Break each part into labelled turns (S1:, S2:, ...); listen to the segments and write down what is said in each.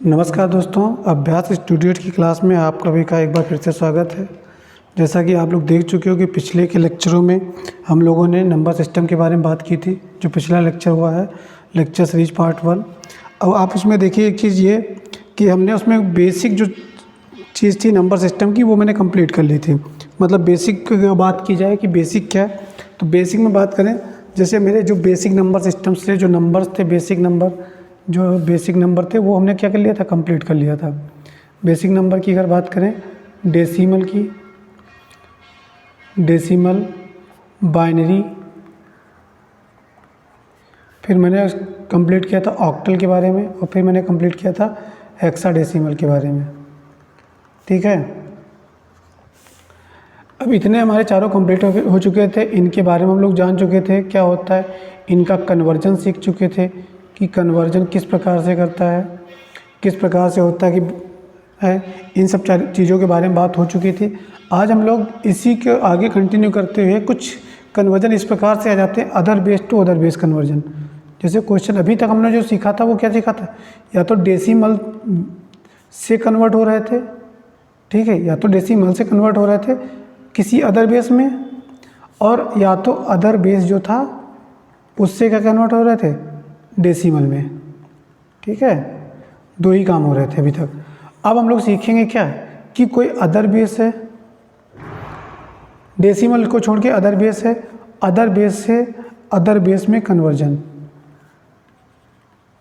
S1: नमस्कार दोस्तों, अभ्यास स्टूडियो की क्लास में आप सभी का एक बार फिर से स्वागत है। जैसा कि आप लोग देख चुके हो कि पिछले के लेक्चरों में हम लोगों ने नंबर सिस्टम के बारे में बात की थी। जो पिछला लेक्चर हुआ है लेक्चर सीरीज पार्ट 1। अब आप उसमें देखिए एक चीज़ ये कि हमने उसमें बेसिक जो चीज़ थी नंबर सिस्टम की वो मैंने कंप्लीट कर ली थी। मतलब बेसिक की बात की जाए कि बेसिक क्या है, तो बेसिक में बात करें जैसे मेरे जो बेसिक नंबर सिस्टम से जो नंबर्स थे, बेसिक नंबर थे वो हमने क्या कर लिया था, कंप्लीट कर लिया था। बेसिक नंबर की अगर बात करें डेसिमल, बाइनरी, फिर मैंने कंप्लीट किया था ऑक्टल के बारे में, और फिर मैंने कंप्लीट किया था हेक्साडेसिमल के बारे में। ठीक है, अब इतने हमारे चारों कंप्लीट हो चुके थे। इनके बारे में हम लोग जान चुके थे क्या होता है, इनका कन्वर्जन सीख चुके थे कि कन्वर्जन किस प्रकार से करता है, किस प्रकार से होता है कि है, इन सब चीज़ों के बारे में बात हो चुकी थी। आज हम लोग इसी के आगे कंटिन्यू करते हुए कुछ कन्वर्जन इस प्रकार से आ जाते हैं, other base to other base conversion. जैसे क्वेश्चन अभी तक हमने जो सीखा था वो क्या सीखा था, या तो डेसिमल से कन्वर्ट हो रहे थे, ठीक है, या तो डेसिमल से कन्वर्ट हो रहे थे किसी अदर बेस में, और या तो अदर बेस जो था उससे क्या कन्वर्ट हो रहे थे, डेसिमल में। ठीक है, दो ही काम हो रहे थे अभी तक। अब हम लोग सीखेंगे क्या कि कोई अदर बेस है, डेसिमल को छोड़ के अदर बेस है, अदर बेस से अदर बेस में कन्वर्जन।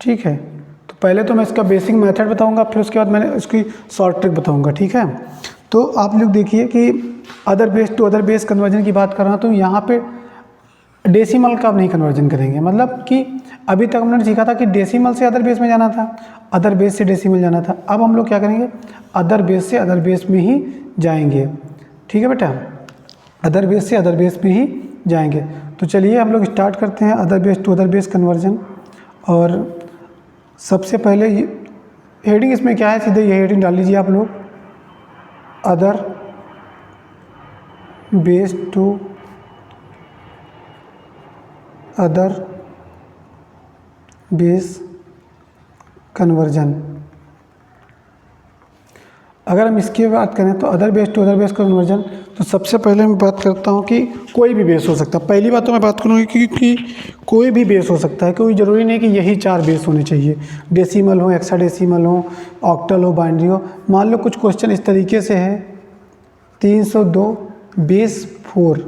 S1: ठीक है, तो पहले तो मैं इसका बेसिक मेथड बताऊंगा, फिर उसके बाद मैंने इसकी शॉर्ट ट्रिक बताऊंगा। ठीक है, तो आप लोग देखिए कि other base to other base conversion की बात कर रहा हूँ, तो यहाँ पे डेसिमल का नहीं कन्वर्जन करेंगे। मतलब कि अभी तक हमने सीखा था कि डेसिमल से अदर बेस में जाना था, अदर बेस से डेसिमल जाना था। अब हम लोग क्या करेंगे, अदर बेस से अदर बेस में ही जाएंगे। ठीक है बेटा, अदर बेस से अदर बेस में ही जाएंगे। तो चलिए हम लोग स्टार्ट करते हैं other base to other base conversion. और सबसे पहले हेडिंग इसमें क्या है, सीधे ये हेडिंग डाल लीजिए आप लोग, other base to other base conversion. अगर हम इसकी बात करें तो other base to other base conversion, तो सबसे पहले मैं बात करता हूँ कि कोई भी बेस हो सकता है। पहली बात तो मैं बात करूँगी कि कोई भी बेस हो सकता है, कोई ज़रूरी नहीं कि यही 4 बेस होने चाहिए, डेसिमल हो, हेक्साडेसिमल हो, ऑक्टल हो, बाइनरी हो। मान लो कुछ क्वेश्चन इस तरीके से है 302 बेस 4,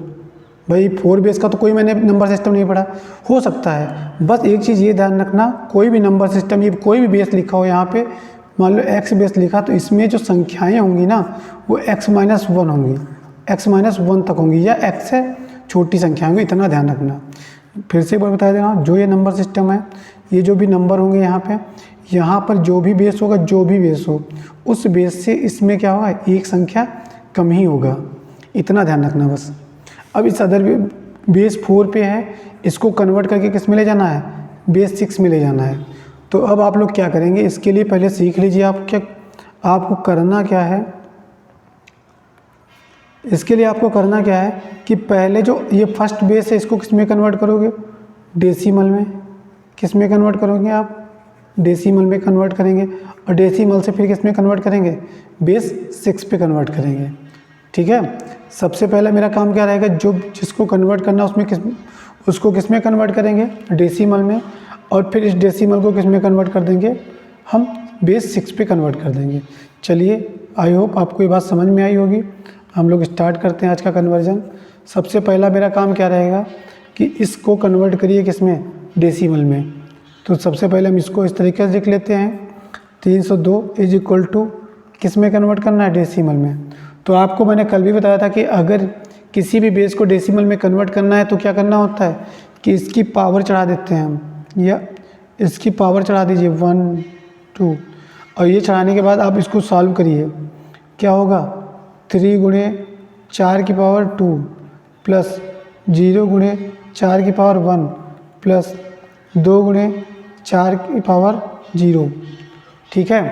S1: भाई 4 बेस का तो कोई मैंने नंबर सिस्टम नहीं पढ़ा, हो सकता है। बस एक चीज़ ये ध्यान रखना, कोई भी नंबर सिस्टम, ये कोई भी बेस लिखा हो यहाँ पे, मान लो x बेस लिखा, तो इसमें जो संख्याएं होंगी ना वो x-1 होंगी, x-1 तक होंगी, या x से छोटी संख्या होंगी, इतना ध्यान रखना। फिर से एक बार बता देना, जो ये नंबर सिस्टम है, ये जो भी नंबर होंगे यहाँ पर जो भी बेस होगा, जो भी बेस हो, उस बेस से इसमें क्या होगा, एक संख्या कम ही होगा, इतना ध्यान रखना बस। अब इस अदर बेस 4 पे है, इसको कन्वर्ट करके किस में ले जाना है, बेस 6 में ले जाना है। तो अब आप लोग क्या करेंगे, इसके लिए पहले सीख लीजिए आपको करना क्या है। इसके लिए आपको करना क्या है कि पहले जो ये फर्स्ट बेस है इसको किस में कन्वर्ट करोगे, डेसिमल में। किस में कन्वर्ट करोगे आप, डेसिमल में कन्वर्ट करेंगे, और डेसिमल से फिर किस में कन्वर्ट करेंगे, बेस 6 पे कन्वर्ट करेंगे। ठीक है, सबसे पहले मेरा काम क्या रहेगा, जो जिसको कन्वर्ट करना उसको किस में कन्वर्ट करेंगे, डेसिमल में, और फिर इस डेसिमल को किस में कन्वर्ट कर देंगे, हम बेस 6 पे कन्वर्ट कर देंगे। चलिए, आई होप आपको ये बात समझ में आई होगी। हम लोग स्टार्ट करते हैं आज का कन्वर्जन। सबसे पहला मेरा काम क्या रहेगा कि इसको कन्वर्ट करिए किस में, डेसिमल में। तो सबसे पहले हम इसको इस तरीके से लिख लेते हैं, 302 इज इक्वल टू किस में कन्वर्ट करना है, डेसिमल में। तो आपको मैंने कल भी बताया था कि अगर किसी भी बेस को डेसिमल में कन्वर्ट करना है तो क्या करना होता है कि इसकी पावर चढ़ा देते हैं हम, या इसकी पावर चढ़ा दीजिए 1 2, और ये चढ़ाने के बाद आप इसको सॉल्व करिए, क्या होगा, 3 गुणे 4 की पावर 2 प्लस 0 गुणे 4 की पावर 1 प्लस 2 गुणे 4 की पावर 0। ठीक है,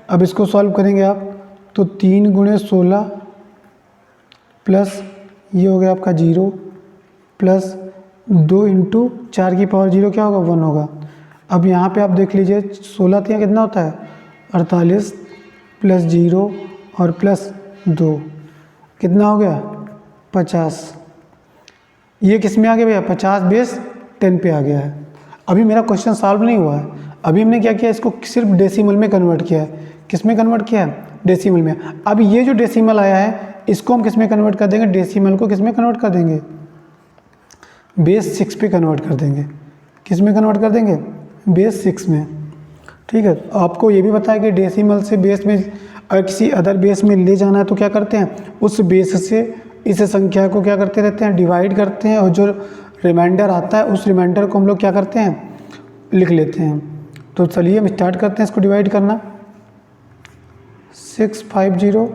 S1: अब इसको सॉल्व करेंगे आप, तो 3 गुणे 16 प्लस ये हो गया आपका 0 प्लस 2 इंटू 4 की पावर 0 क्या होगा, 1 होगा। अब यहाँ पे आप देख लीजिए 16 तिया कितना होता है, 48 प्लस 0 और प्लस 2 कितना हो गया 50। ये किस में आ गया भैया 50 बेस 10 पे आ गया है। अभी मेरा क्वेश्चन सॉल्व नहीं हुआ है, अभी हमने क्या किया, इसको सिर्फ डेसिमल में कन्वर्ट किया है। किस में कन्वर्ट किया है, डेसिमल में। अब ये जो डेसिमल आया है इसको हम किस में कन्वर्ट कर देंगे, डेसिमल को किस में कन्वर्ट कर देंगे, बेस 6 पे कन्वर्ट कर देंगे। किस में कन्वर्ट कर देंगे, बेस 6 में। ठीक है, आपको ये भी पता है कि डेसिमल से बेस में अगर किसी अदर बेस में ले जाना है तो क्या करते हैं, उस बेस से इस संख्या को क्या करते रहते हैं, डिवाइड करते हैं, और जो रिमाइंडर आता है उस रिमाइंडर को हम लोग क्या करते हैं, लिख लेते हैं। तो चलिए हम स्टार्ट करते हैं इसको डिवाइड करना। 650।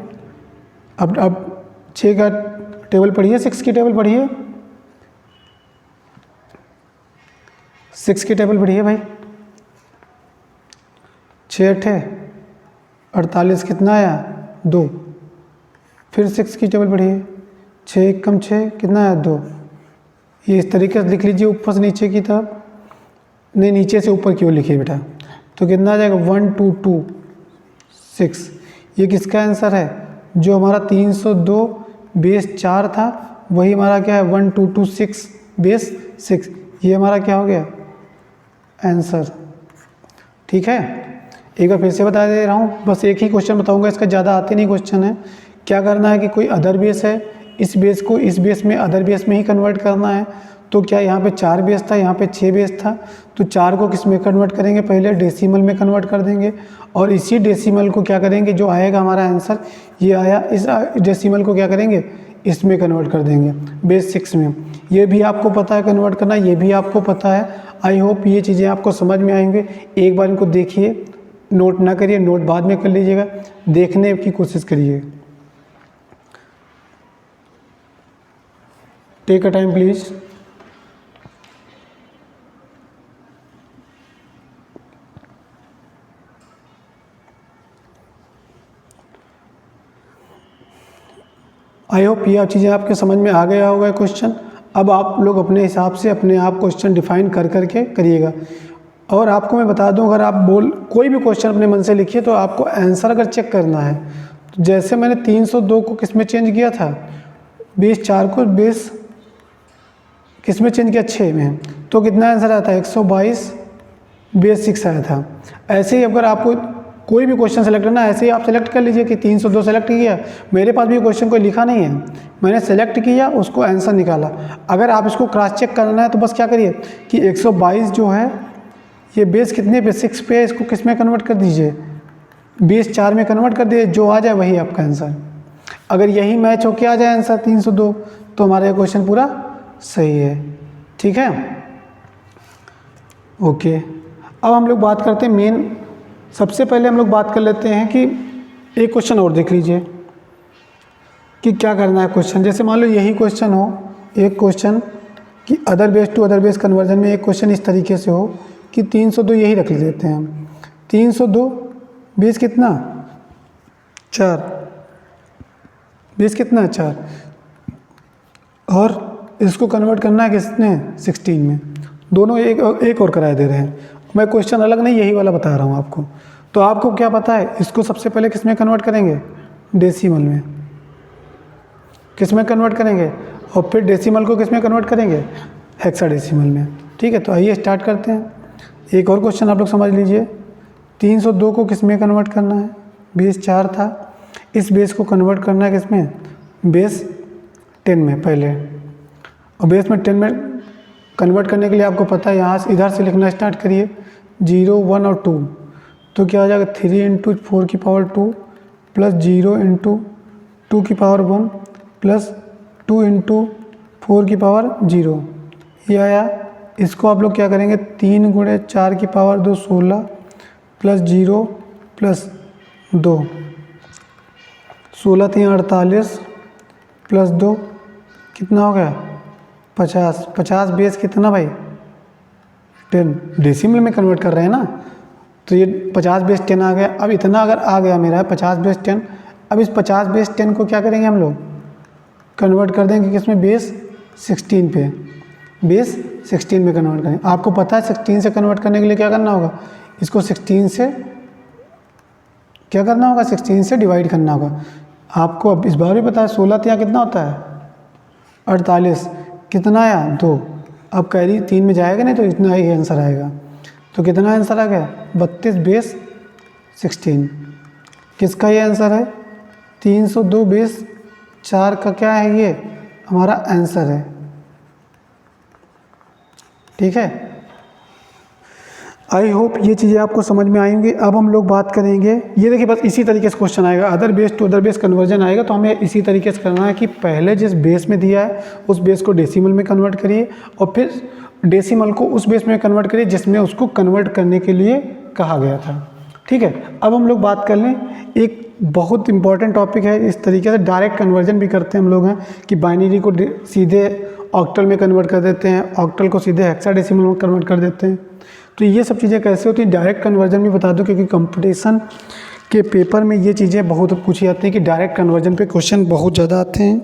S1: अब 6 का टेबल पढ़िए, 6 की टेबल पढ़िए, 6 की टेबल पढ़िए भाई। 6 × 48 कितना आया 2। फिर 6 की टेबल पढ़िए, 6 × 6 कितना आया 2। ये इस तरीके से लिख लीजिए ऊपर से नीचे की तरफ, नहीं नीचे से ऊपर की ओर लिखिए बेटा। तो कितना आ जाएगा 1226। ये किसका आंसर है, जो हमारा 302 बेस 4 था वही हमारा क्या है 1226 बेस 6। ये हमारा क्या हो गया आंसर। ठीक है, एक बार फिर से बता दे रहा हूँ, बस एक ही क्वेश्चन बताऊंगा, इसका ज़्यादा आते नहीं क्वेश्चन है। क्या करना है कि कोई अदर बेस है, इस बेस को इस बेस में अदर बेस में ही कन्वर्ट करना है। तो क्या यहाँ पे 4 बेस था, यहाँ पे 6 बेस था, तो 4 को किस में कन्वर्ट करेंगे, पहले डेसिमल में कन्वर्ट कर देंगे, और इसी डेसिमल को क्या करेंगे, जो आएगा हमारा आंसर ये आया, इस डेसिमल को क्या करेंगे, इसमें कन्वर्ट कर देंगे बेस 6 में। ये भी आपको पता है कन्वर्ट करना, ये भी आपको पता है। आई होप ये चीज़ें आपको समझ में आएंगे। एक बार इनको देखिए, नोट ना करिए, नोट बाद में कर लीजिएगा, देखने की कोशिश करिए। Take a time please. I hope ये चीज़ें आपके समझ में आ गया होगा क्वेश्चन। अब आप लोग अपने हिसाब से अपने आप क्वेश्चन डिफाइन कर करके करिएगा। और आपको मैं बता दूं, अगर आप कोई भी क्वेश्चन अपने मन से लिखिए तो आपको आंसर अगर चेक करना है, तो जैसे मैंने 302 को किस में चेंज किया था, बेस 4 को बेस किस में चेंज किया 6 में, तो कितना आंसर आया था 122 बेस 6 आया था। ऐसे ही अगर आपको कोई भी क्वेश्चन सेलेक्ट करना है, ऐसे ही आप सेलेक्ट कर लीजिए कि 302 सेलेक्ट किया। मेरे पास भी क्वेश्चन कोई लिखा नहीं है, मैंने सेलेक्ट किया, उसको आंसर निकाला। अगर आप इसको क्रॉस चेक करना है तो बस क्या करिए कि 122 जो है ये बेस कितने पे 6 पे है, इसको किस में कन्वर्ट कर दीजिए, बेस 4 में कन्वर्ट कर दीजिए, जो आ जाए वही आपका आंसर। अगर यही मैच होके आ जाए आंसर 302 तो हमारा क्वेश्चन पूरा सही है। ठीक है, ओके। अब हम लोग बात करते हैं मेन, सबसे पहले हम लोग बात कर लेते हैं कि एक क्वेश्चन और देख लीजिए कि क्या करना है क्वेश्चन। जैसे मान लो यही क्वेश्चन हो, एक क्वेश्चन कि other base to other base conversion में एक क्वेश्चन इस तरीके से हो कि 302 यही रख लेते हैं हम। 302 बेस कितना 4, बेस कितना 4, और इसको कन्वर्ट करना है किसने 16 में। दोनों एक और कराए दे रहे हैं। मैं क्वेश्चन अलग नहीं, यही वाला बता रहा हूँ आपको। तो आपको क्या पता है, इसको सबसे पहले किस में कन्वर्ट करेंगे, डेसिमल में। किस में कन्वर्ट करेंगे, और फिर डेसिमल को किस में कन्वर्ट करेंगे, हेक्साडेसिमल में। ठीक है, तो आइए स्टार्ट करते हैं। एक और क्वेश्चन आप लोग समझ लीजिए। 302 को किस में कन्वर्ट करना है, बेस 4 था, इस बेस को कन्वर्ट करना है किस में, बेस 10 में पहले। और बेस में 10 में कन्वर्ट करने के लिए आपको पता है यहाँ से इधर से लिखना स्टार्ट करिए, 0, 1 और 2। तो क्या हो जाएगा 3 × 4 की पावर 2 प्लस 0 × 2 की पावर 1 प्लस 2 × 4 की पावर 0। ये आया। इसको आप लोग क्या करेंगे, 3 × 4 की पावर 2 16 प्लस 0 प्लस 2, 16 3 48 प्लस 2 कितना हो गया 50। 50 बेस कितना भाई 10, डेसिमल में कन्वर्ट कर रहे हैं ना, तो ये 50 बेस 10 आ गया। अब इतना अगर आ गया मेरा 50 बेस 10, अब इस 50 बेस 10 को क्या करेंगे हम लोग, कन्वर्ट कर देंगे किसमें, बेस 16 पे, बेस 16 में कन्वर्ट करेंगे। आपको पता है 16 से कन्वर्ट करने के लिए क्या करना होगा, इसको 16 से क्या करना होगा, 16 से डिवाइड करना होगा। आपको अब इस बार भी पता है 16 तो यहाँ कितना होता है 48, कितना आया 2। अब कैरी 3 में जाएगा नहीं तो इतना ही आंसर आएगा। तो कितना आंसर आ गया 32 बेस 16। किसका ये आंसर है 302 बेस 4 का क्या है, ये हमारा आंसर है। ठीक है, आई होप ये चीज़ें आपको समझ में आएंगी। अब हम लोग बात करेंगे, ये देखिए बस इसी तरीके से क्वेश्चन आएगा, other base to other base conversion आएगा। तो हमें इसी तरीके से करना है कि पहले जिस बेस में दिया है उस बेस को डेसिमल में कन्वर्ट करिए और फिर डेसिमल को उस बेस में कन्वर्ट करिए जिसमें उसको कन्वर्ट करने के लिए कहा गया था। ठीक है, अब हम लोग बात कर लें, एक बहुत इंपॉर्टेंट टॉपिक है, इस तरीके से डायरेक्ट कन्वर्जन भी करते हैं हम लोग हैं कि बाइनरी को सीधे ऑक्टल में कन्वर्ट कर देते हैं, ऑक्टल को सीधे हेक्साडेसिमल में कन्वर्ट कर देते हैं। तो ये सब चीज़ें कैसे होती हैं, डायरेक्ट कन्वर्जन भी बता दो, क्योंकि कंपटीशन के पेपर में ये चीज़ें बहुत पूछी जाती हैं कि डायरेक्ट कन्वर्जन पे क्वेश्चन बहुत ज़्यादा आते हैं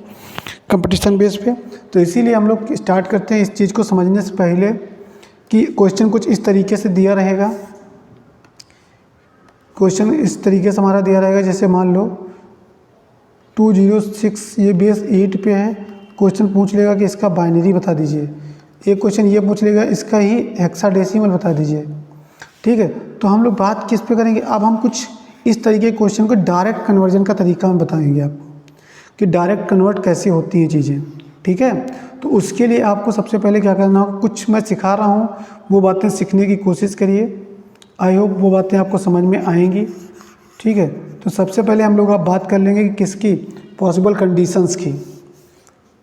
S1: कंपटीशन बेस पे। तो इसीलिए हम लोग स्टार्ट करते हैं इस चीज़ को समझने से पहले कि क्वेश्चन कुछ इस तरीके से दिया रहेगा। क्वेश्चन इस तरीके से हमारा दिया रहेगा, जैसे मान लो 206 ये बेस 8 पे है, क्वेश्चन पूछ लेगा कि इसका बाइनरी बता दीजिए। एक क्वेश्चन ये पूछ लेगा इसका ही हेक्साडेसिमल बता दीजिए। ठीक है, तो हम लोग बात किस पे करेंगे, अब हम कुछ इस तरीके के क्वेश्चन को डायरेक्ट कन्वर्जन का तरीका हम बताएंगे आपको कि डायरेक्ट कन्वर्ट कैसे होती हैं चीज़ें। ठीक है, तो उसके लिए आपको सबसे पहले क्या करना होगा, कुछ मैं सिखा रहा हूँ वो बातें सीखने की कोशिश करिए, आई होप वो बातें आपको समझ में आएंगी। ठीक है, तो सबसे पहले हम लोग अब बात कर लेंगे कि किसकी, पॉसिबल कंडीशंस की।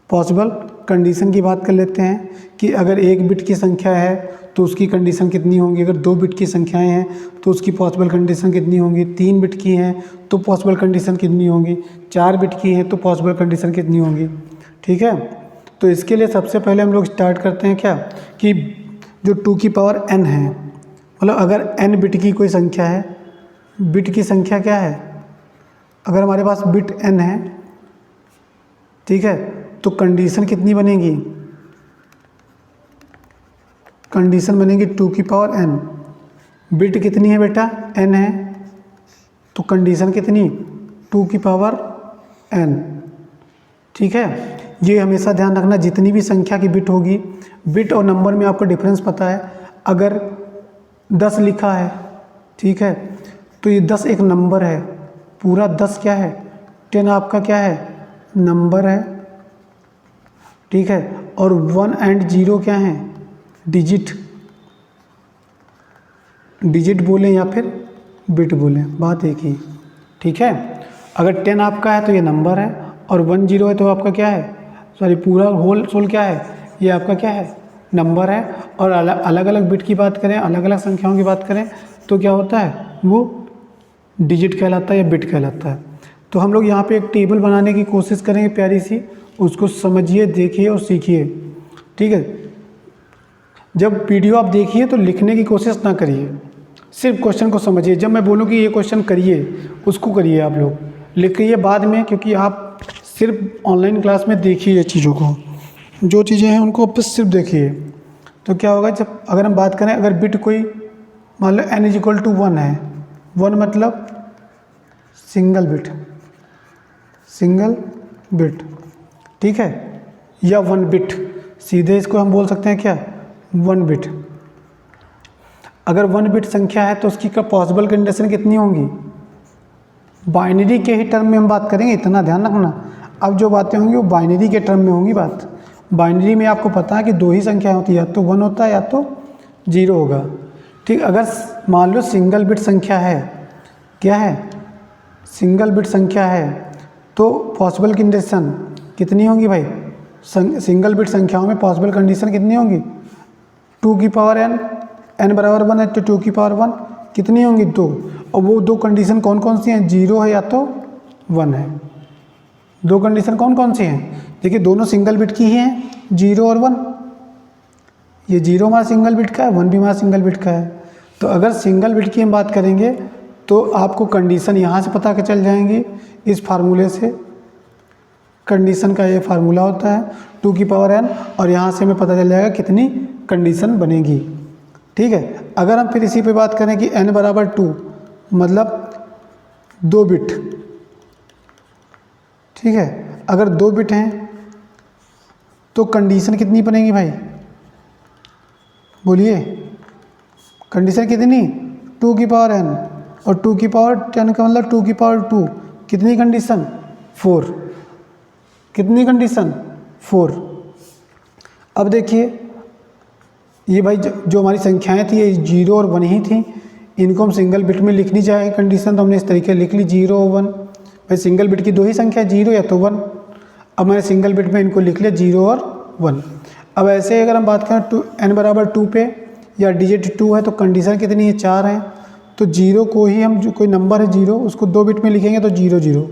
S1: पॉसिबल कंडीशन की बात कर लेते हैं कि अगर 1 बिट की संख्या है तो उसकी कंडीशन कितनी होंगी, अगर 2 बिट की संख्याएं हैं तो उसकी पॉसिबल कंडीशन कितनी होंगी, 3 बिट की हैं तो पॉसिबल कंडीशन कितनी होंगी, 4 बिट की हैं तो पॉसिबल कंडीशन कितनी होंगी। ठीक है, तो इसके लिए सबसे पहले हम लोग स्टार्ट करते हैं क्या कि जो 2 की पावर n है, मतलब अगर n बिट की कोई संख्या है, बिट की संख्या क्या है, अगर हमारे पास बिट n है, ठीक है, तो कंडीशन कितनी बनेगी, कंडीशन बनेगी 2 की पावर n। बिट कितनी है बेटा, n है, तो कंडीशन कितनी 2 की पावर n। ठीक है, ये हमेशा ध्यान रखना, जितनी भी संख्या की बिट होगी, बिट और नंबर में आपको डिफरेंस पता है। अगर 10 लिखा है, ठीक है, तो ये 10 एक नंबर है, पूरा 10 क्या है, 10 आपका क्या है, नंबर है। ठीक है, और 1 एंड 0 क्या है, डिजिट, डिजिट बोलें या फिर बिट बोलें, बात एक ही। ठीक है, अगर 10 आपका है तो ये नंबर है, और 1 0 है तो आपका क्या है, सॉरी पूरा होल सोल क्या है, ये आपका क्या है, नंबर है। और अलग अलग बिट की बात करें, अलग अलग संख्याओं की बात करें तो क्या होता है, वो डिजिट कहलाता है या बिट कहलाता है। तो हम लोग यहाँ पे एक टेबल बनाने की कोशिश करेंगे प्यारी सी, उसको समझिए, देखिए और सीखिए। ठीक है, जब वीडियो आप देखिए तो लिखने की कोशिश ना करिए, सिर्फ क्वेश्चन को समझिए। जब मैं बोलूँ कि ये क्वेश्चन करिए, उसको करिए आप लोग, लिखिए बाद में, क्योंकि आप सिर्फ ऑनलाइन क्लास में देखिए चीज़ों को, जो चीज़ें हैं उनको आप सिर्फ देखिए। तो क्या होगा, जब अगर हम बात करें, अगर बिट कोई मान लो n = 1 है, 1 मतलब सिंगल बिट, सिंगल बिट, ठीक है, या 1 बिट, सीधे इसको हम बोल सकते हैं क्या, 1 बिट। अगर 1 बिट संख्या है तो उसकी पॉसिबल कंडीशन कितनी होंगी, बाइनरी के ही टर्म में हम बात करेंगे, इतना ध्यान रखना। अब जो बातें होंगी वो बाइनरी के टर्म में होंगी बात। बाइनरी में आपको पता है कि 2 ही संख्याएं होती है, या तो 1 होता है या तो 0 होगा। ठीक, अगर मान लो सिंगल बिट संख्या है, क्या है, सिंगल बिट संख्या है, तो पॉसिबल कंडीशन कितनी होंगी भाई, सिंगल बिट संख्याओं में पॉसिबल कंडीशन कितनी होंगी, 2 की पावर n, n बराबर 1 है तो 2 की पावर 1 कितनी होंगी, 2। और वो 2 कंडीशन कौन कौन सी हैं, 0 है या तो 1 है। 2 कंडीशन कौन कौन सी हैं, देखिए दोनों सिंगल बिट की ही हैं, 0 और 1। ये 0 हमारा सिंगल बिट का है, 1 भी हमारा सिंगल बिट का है। तो अगर सिंगल बिट की हम बात करेंगे तो आपको कंडीशन यहाँ से पता चल जाएंगी, इस फार्मूले से। कंडीशन का ये फार्मूला होता है 2 की पावर n, और यहाँ से हमें पता चल जाएगा कितनी कंडीशन बनेगी। ठीक है, अगर हम फिर इसी पे बात करें कि n बराबर 2, मतलब 2 बिट, ठीक है। अगर 2 बिट हैं तो कंडीशन कितनी बनेगी भाई, बोलिए कंडीशन कितनी, 2 की पावर n, और 2 की पावर 10 का मतलब 2 की पावर 2, कितनी कंडीशन 4, कितनी कंडीशन 4। अब देखिए ये भाई जो हमारी संख्याएं थी ये 0 और 1 ही थी, इनको हम सिंगल बिट में लिखनी चाहे कंडीशन तो हमने इस तरीके लिख ली 0 और 1। भाई सिंगल बिट की 2 ही संख्या है, 0 या तो 1। अब मैंने सिंगल बिट में इनको लिख लिया 0 और 1। अब ऐसे अगर हम बात करें n बराबर 2 पे या डिजिट 2 है तो कंडीशन कितनी है, 4 है। तो 0 को ही हम जो कोई नंबर है 0 उसको 2 बिट में लिखेंगे तो 0 0।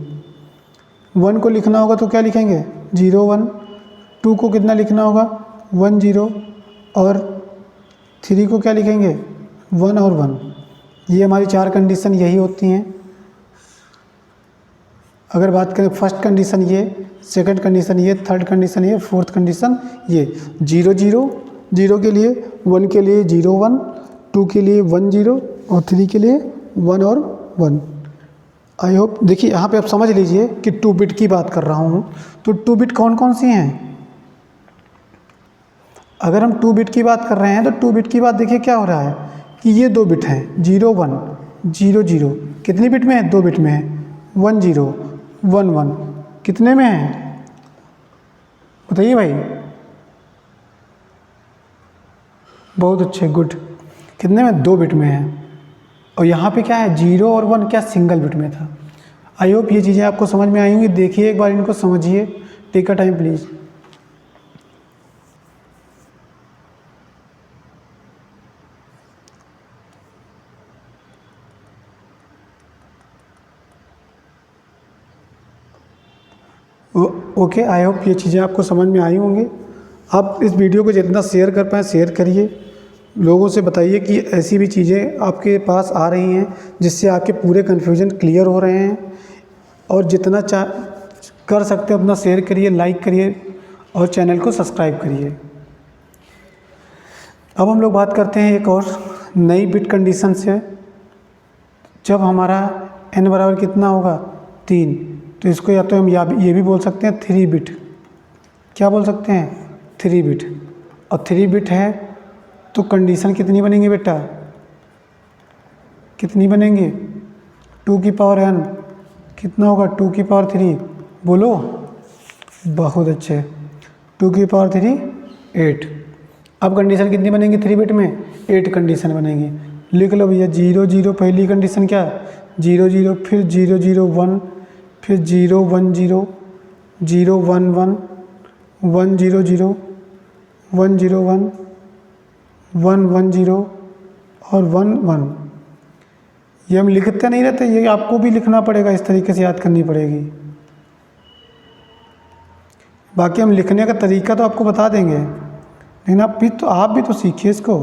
S1: 1 को लिखना होगा तो क्या लिखेंगे 0 1। 2 को कितना लिखना होगा 1 0, और 3 को क्या लिखेंगे 1 और 1। ये हमारी 4 कंडीशन यही होती हैं। अगर बात करें फर्स्ट कंडीशन ये, सेकंड कंडीशन ये, थर्ड कंडीशन ये, फोर्थ कंडीशन ये। 0 0 0 के लिए, 1 के लिए 0 1, 2 के लिए 1 0 और 3 के लिए 1 और 1। आई होप देखिए यहाँ पे आप समझ लीजिए कि 2 बिट की बात कर रहा हूँ। तो 2 बिट कौन कौन सी हैं, अगर हम 2 बिट की बात कर रहे हैं तो 2 बिट की बात देखिए क्या हो रहा है कि ये 2 बिट हैं 0 1 0 0, कितनी बिट में है 2 बिट में है, 1 0 1 1, कितने में है बताइए भाई, बहुत अच्छे गुड, कितने में 2 बिट में है। और यहाँ पे क्या है 0 और 1 क्या सिंगल बिट में था। आई होप ये चीज़ें आपको समझ में आई होंगी। देखिए एक बार इनको समझिए, take a time please. Okay, I hope ये चीज़ें आपको समझ में आई होंगी। आप इस वीडियो को जितना शेयर कर पाएँ शेयर करिए, लोगों से बताइए कि ऐसी भी चीज़ें आपके पास आ रही हैं जिससे आपके पूरे कन्फ्यूजन क्लियर हो रहे हैं। और जितना कर सकते हैं अपना शेयर करिए, लाइक करिए और चैनल को सब्सक्राइब करिए। अब हम लोग बात करते हैं एक और नई बिट कंडीशन से। जब हमारा n बराबर कितना होगा 3, तो इसको या तो हम ये भी बोल सकते हैं 3 बिट, क्या बोल सकते हैं 3 बिट। और 3 बिट है तो कंडीशन कितनी बनेंगी बेटा, कितनी बनेंगी 2 की पावर n, कितना होगा 2 की पावर 3, बोलो बहुत अच्छे, 2 की पावर 3 8। अब कंडीशन कितनी बनेंगी 3 बिट में 8 कंडीशन बनेंगी। लिख लो भैया 0 0 पहली कंडीशन क्या 0 0, फिर 0 0 1, फिर 0 1 0, 0 1 1, 1 0 0, 1 0 1, 1 1 0 और 1 1। ये हम लिखते नहीं रहते, ये आपको भी लिखना पड़ेगा, इस तरीके से याद करनी पड़ेगी। बाकी हम लिखने का तरीका तो आपको बता देंगे, लेकिन आप भी तो सीखिए इसको।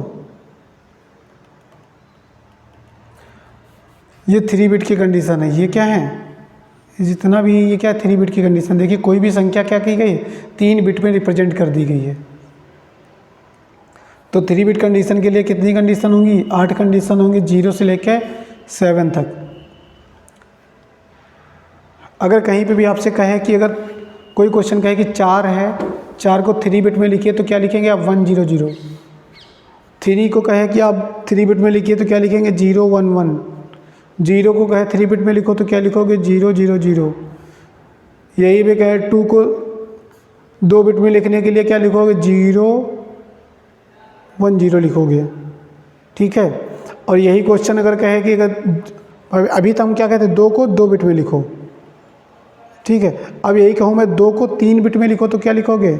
S1: ये 3 बिट की कंडीशन है। ये क्या है, जितना भी ये क्या 3 बिट की कंडीशन, देखिए कोई भी संख्या क्या की गई 3 बिट में रिप्रेजेंट कर दी गई है। तो 3 बिट कंडीशन के लिए कितनी कंडीशन होंगी 8 कंडीशन होंगी, 0 से लेकर 7 तक। अगर कहीं पे भी आपसे कहे कि अगर कोई क्वेश्चन कहे कि 4 है, 4 को 3 बिट में लिखिए तो क्या लिखेंगे आप 1 0 0। 3 को कहे कि आप 3 बिट में लिखिए तो क्या लिखेंगे 0 1 1। 0 को कहे 3 बिट में लिखो तो क्या लिखोगे 0 0 0। यही भी कहे 2 को 2 बिट में लिखने के लिए क्या लिखोगे 0 1 0 लिखोगे, ठीक है। और यही क्वेश्चन अगर कहे कि अगर अभी तो हम क्या कहते हैं 2 को 2 बिट में लिखो, ठीक है। अब यही कहूँ मैं 2 को 3 बिट में लिखो तो क्या लिखोगे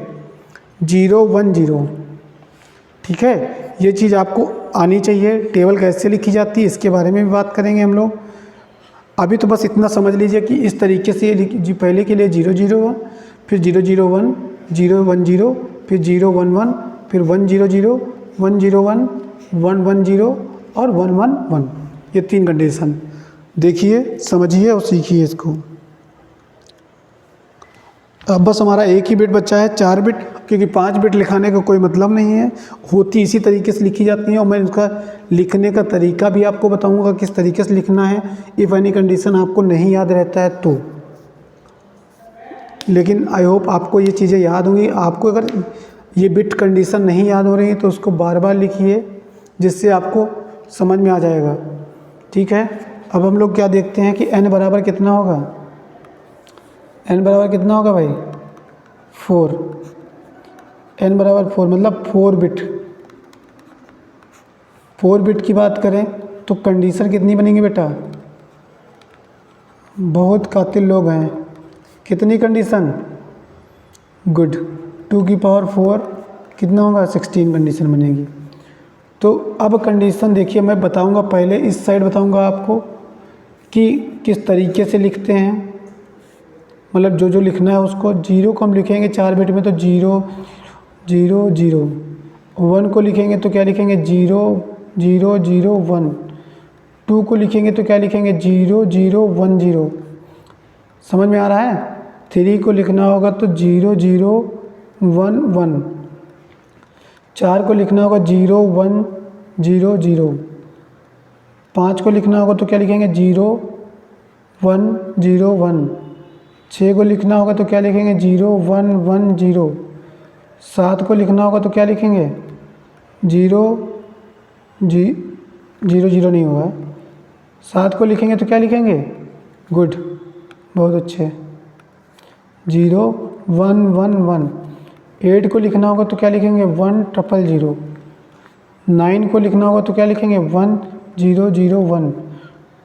S1: 0 1 0, ठीक है। ये चीज़ आपको आनी चाहिए। टेबल कैसे लिखी जाती है इसके बारे में भी बात करेंगे हम लोग। अभी तो बस इतना समझ लीजिए कि इस तरीके से ये पहले के लिए 0 0 1, फिर 0 0 1, 0 1 0, फिर 0 1 1, फिर 1 0 0, 1 0 1, 1 1 0 और 1 1 1। ये 3 कंडीशन देखिए, समझिए और सीखिए इसको। अब बस हमारा एक ही बिट बचा है 4 बिट। क्योंकि 5 बिट लिखाने का कोई मतलब नहीं है, होती इसी तरीके से लिखी जाती हैं। और मैं इसका लिखने का तरीका भी आपको बताऊंगा किस तरीके से लिखना है, इफ़ एनी कंडीशन आपको नहीं याद रहता है तो। लेकिन आई होप आपको ये चीज़ें याद होंगी। आपको अगर ये बिट कंडीशन नहीं याद हो रही है तो उसको बार बार लिखिए, जिससे आपको समझ में आ जाएगा। ठीक है, अब हम लोग क्या देखते हैं कि n बराबर कितना होगा। n बराबर कितना होगा भाई, 4। n बराबर 4 मतलब 4 बिट। 4 बिट की बात करें तो कंडीशन कितनी बनेंगी बेटा, बहुत कातिल लोग हैं। कितनी कंडीशन, गुड, 2 की पावर 4 कितना होगा, 16 कंडीशन बनेगी। तो अब कंडीशन देखिए, मैं बताऊंगा, पहले इस साइड बताऊंगा आपको कि किस तरीके से लिखते हैं, मतलब जो जो लिखना है उसको। 0 को हम लिखेंगे 4 बिट में तो 0 0 0। 1 को लिखेंगे तो क्या लिखेंगे, 0 0 0 1। 2 को लिखेंगे तो क्या लिखेंगे, 0 0 1 0। समझ में आ रहा है। 3 को लिखना होगा तो 0 0 1 1। 4 को लिखना होगा 0 1 0 0। 5 को लिखना होगा तो क्या लिखेंगे, 0 1 0 1। 6 को लिखना होगा तो क्या लिखेंगे, 0 1 1 0। 7 को लिखना होगा तो क्या लिखेंगे, 0 0 0 नहीं होगा। 7 को लिखेंगे तो क्या लिखेंगे, गुड, बहुत अच्छे, 0 1 1 1। 8 को लिखना होगा तो क्या लिखेंगे, 1 0 0 0। 9 को लिखना होगा तो क्या लिखेंगे, 1 0 0 1।